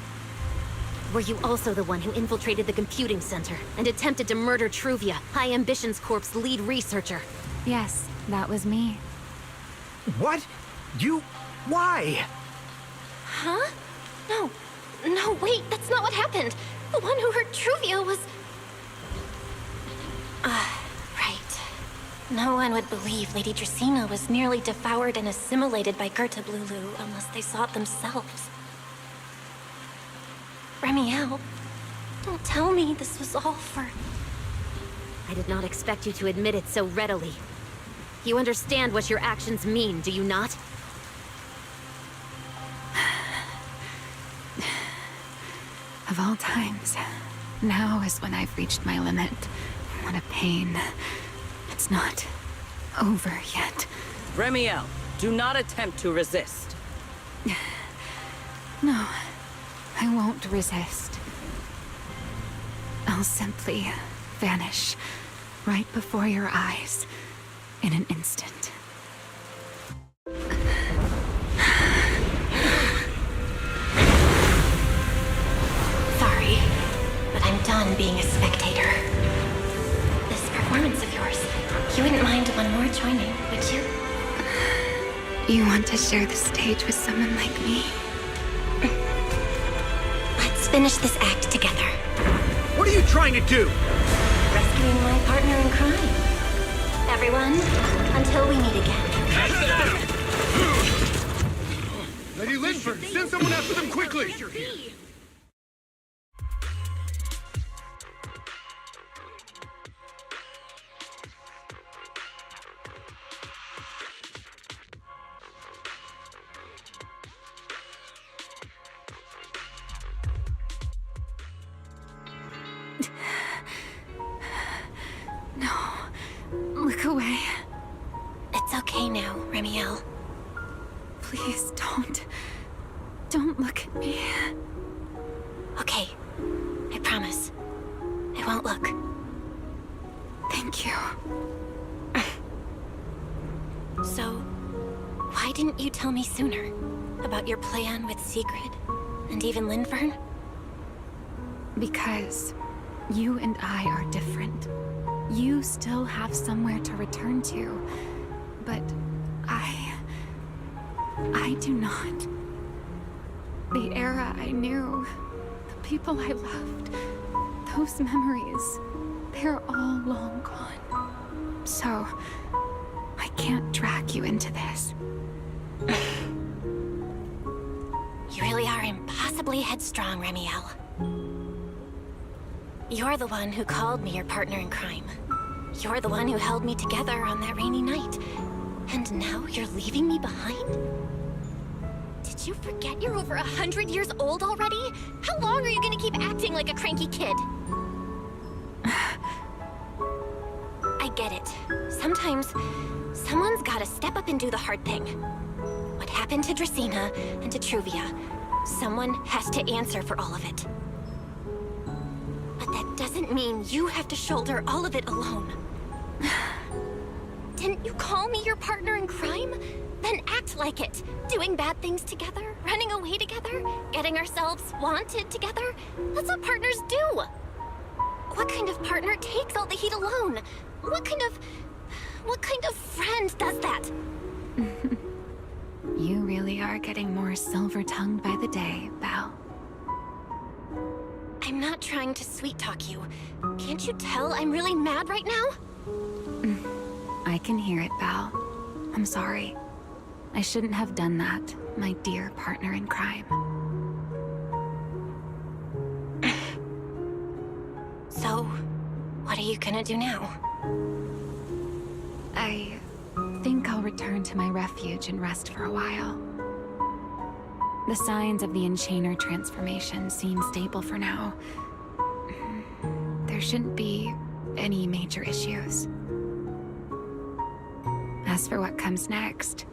Were you also the one who infiltrated the computing center and attempted to murder Truvia, High Ambitions Corp's lead researcher? Yes, that was me. What? You... why? Huh? No. No, wait, that's not what happened. The one who hurt Truvia was... right. No one would believe Lady Dracena was nearly devoured and assimilated by Gerta Blulu unless they saw it themselves. Remiel, don't tell me this was all for... I did not expect you to admit it so readily. You understand what your actions mean, do you not? Of all times, now is when I've reached my limit. What a pain. It's not over yet. Remiel, do not attempt to resist. No, I won't resist. I'll simply vanish right before your eyes in an instant. Sorry, but I'm done being a spectator. This performance of yours, you wouldn't mind one more joining, would you? You want to share the stage with someone like me? Let's finish this act together. What are you trying to do? Rescuing my partner in crime. Everyone, until we meet again. Lady Linford, send someone after them quickly! No, look away. It's okay now, Remiel. Please don't. Don't look at me. Okay, I promise. I won't look. Thank you. So, why didn't you tell me sooner about your plan with Sigrid and even Linfern? Because you and I are different. You still have somewhere to return to, but I do not. The era I knew, the people I loved, those memories, they're all long gone. So, I can't drag you into this. You really are impossibly headstrong, Remiel. You're the one who called me your partner in crime. You're the one who held me together on that rainy night. And now you're leaving me behind? Did you forget you're over 100 years old already? How long are you gonna keep acting like a cranky kid? I get it. Sometimes, someone's gotta step up and do the hard thing. What happened to Dracena and to Truvia, someone has to answer for all of it. But that doesn't mean you have to shoulder all of it alone. Didn't you call me your partner in crime? Then act like it. Doing bad things together, running away together, getting ourselves wanted together. That's what partners do. What kind of partner takes all the heat alone? What kind of friend does that? You really are getting more silver-tongued by the day, Belle. I'm not trying to sweet-talk you. Can't you tell I'm really mad right now? I can hear it, Belle. I'm sorry. I shouldn't have done that, my dear partner in crime. What are you gonna do now? I think I'll return to my refuge and rest for a while. The signs of the Enchainer transformation seem stable for now. There shouldn't be any major issues. As for what comes next,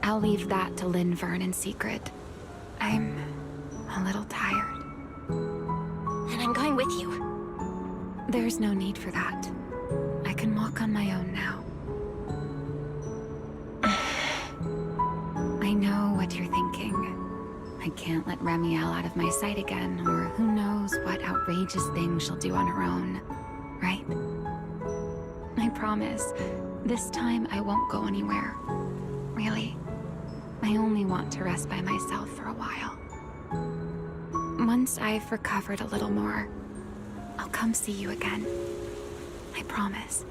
I'll leave that to Linvern in secret. I'm a little tired. And I'm going with you. There's no need for that. I can walk on my own now. I know what you're thinking. I can't let Remiel out of my sight again, or who knows what outrageous thing she'll do on her own, right? I promise, this time I won't go anywhere. Really. I only want to rest by myself for a while. Once I've recovered a little more, I'll come see you again. I promise.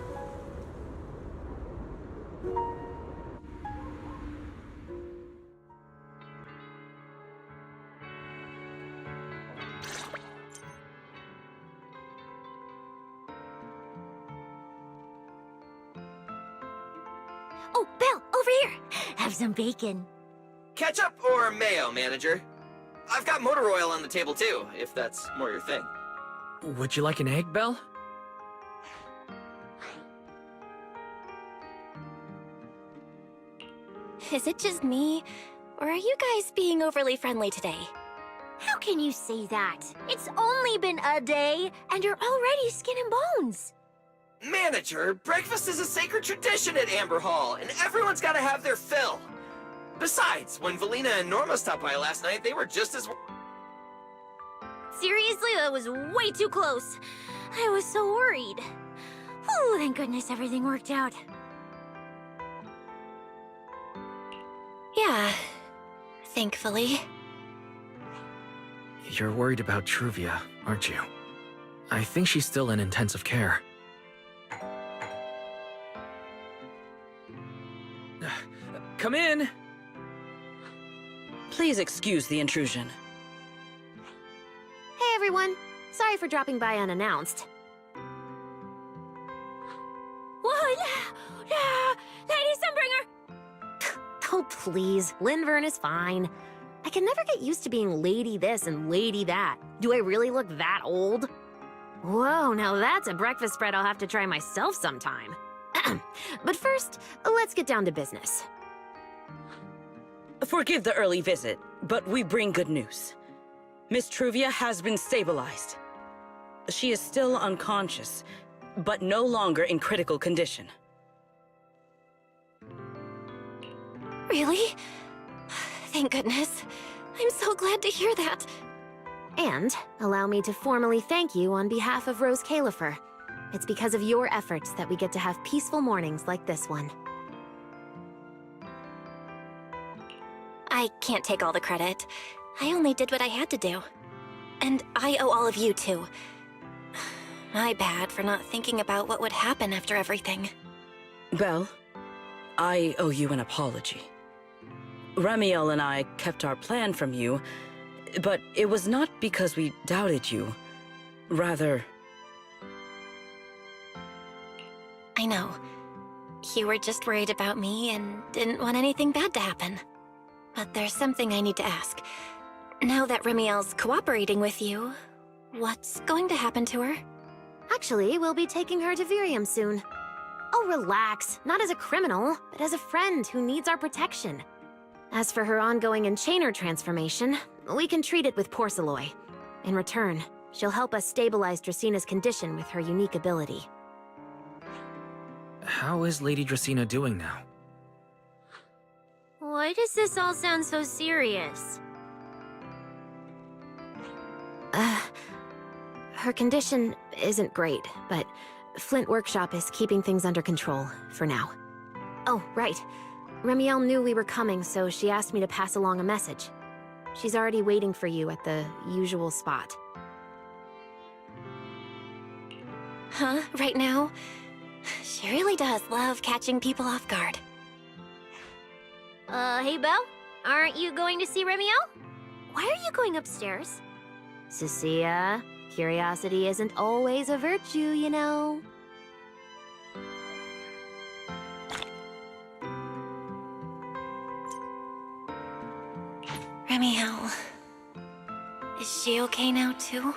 Oh, Belle, over here! Have some bacon. Ketchup or mayo, manager? I've got motor oil on the table too, if that's more your thing. Would you like an egg, Belle? Is it just me? Or are you guys being overly friendly today? How can you say that? It's only been a day, and you're already skin and bones. Manager, breakfast is a sacred tradition at Amber Hall, and everyone's gotta have their fill. Besides, when Valina and Norma stopped by last night, they were just as... Seriously, that was way too close. I was so worried. Whew, thank goodness everything worked out. Yeah, thankfully. You're worried about Truvia, aren't you? I think she's still in intensive care. Come in! Please excuse the intrusion. Hey everyone! Sorry for dropping by unannounced. What? Lady Sunbringer! Oh please, Linvern is fine. I can never get used to being lady this and lady that. Do I really look that old? Whoa, now that's a breakfast spread I'll have to try myself sometime. But first, let's get down to business. Forgive the early visit, but we bring good news. Miss Truvia has been stabilized. She is still unconscious, but no longer in critical condition. Really? Thank goodness. I'm so glad to hear that. And allow me to formally thank you on behalf of Rose Califer. It's because of your efforts that we get to have peaceful mornings like this one. I can't take all the credit. I only did what I had to do. And I owe all of you, too. My bad for not thinking about what would happen after everything. Belle, I owe you an apology. Remiel and I kept our plan from you, but it was not because we doubted you. Rather... I know. You were just worried about me and didn't want anything bad to happen. But there's something I need to ask. Now that Remiel's cooperating with you, what's going to happen to her? Actually, we'll be taking her to Virium soon. Oh, relax. Not as a criminal, but as a friend who needs our protection. As for her ongoing Enchainer transformation, we can treat it with Porcelloy. In return, she'll help us stabilize Dracina's condition with her unique ability. How is Lady Dracina doing now? Why does this all sound so serious? Her condition isn't great, but Flint Workshop is keeping things under control, for now. Oh, right. Remiel knew we were coming, so she asked me to pass along a message. She's already waiting for you at the usual spot. Huh? Right now? She really does love catching people off guard. Hey Belle? Aren't you going to see Remiel? Why are you going upstairs? Cecilia, Curiosity isn't always a virtue, you know. Remiel. Is she okay now, too?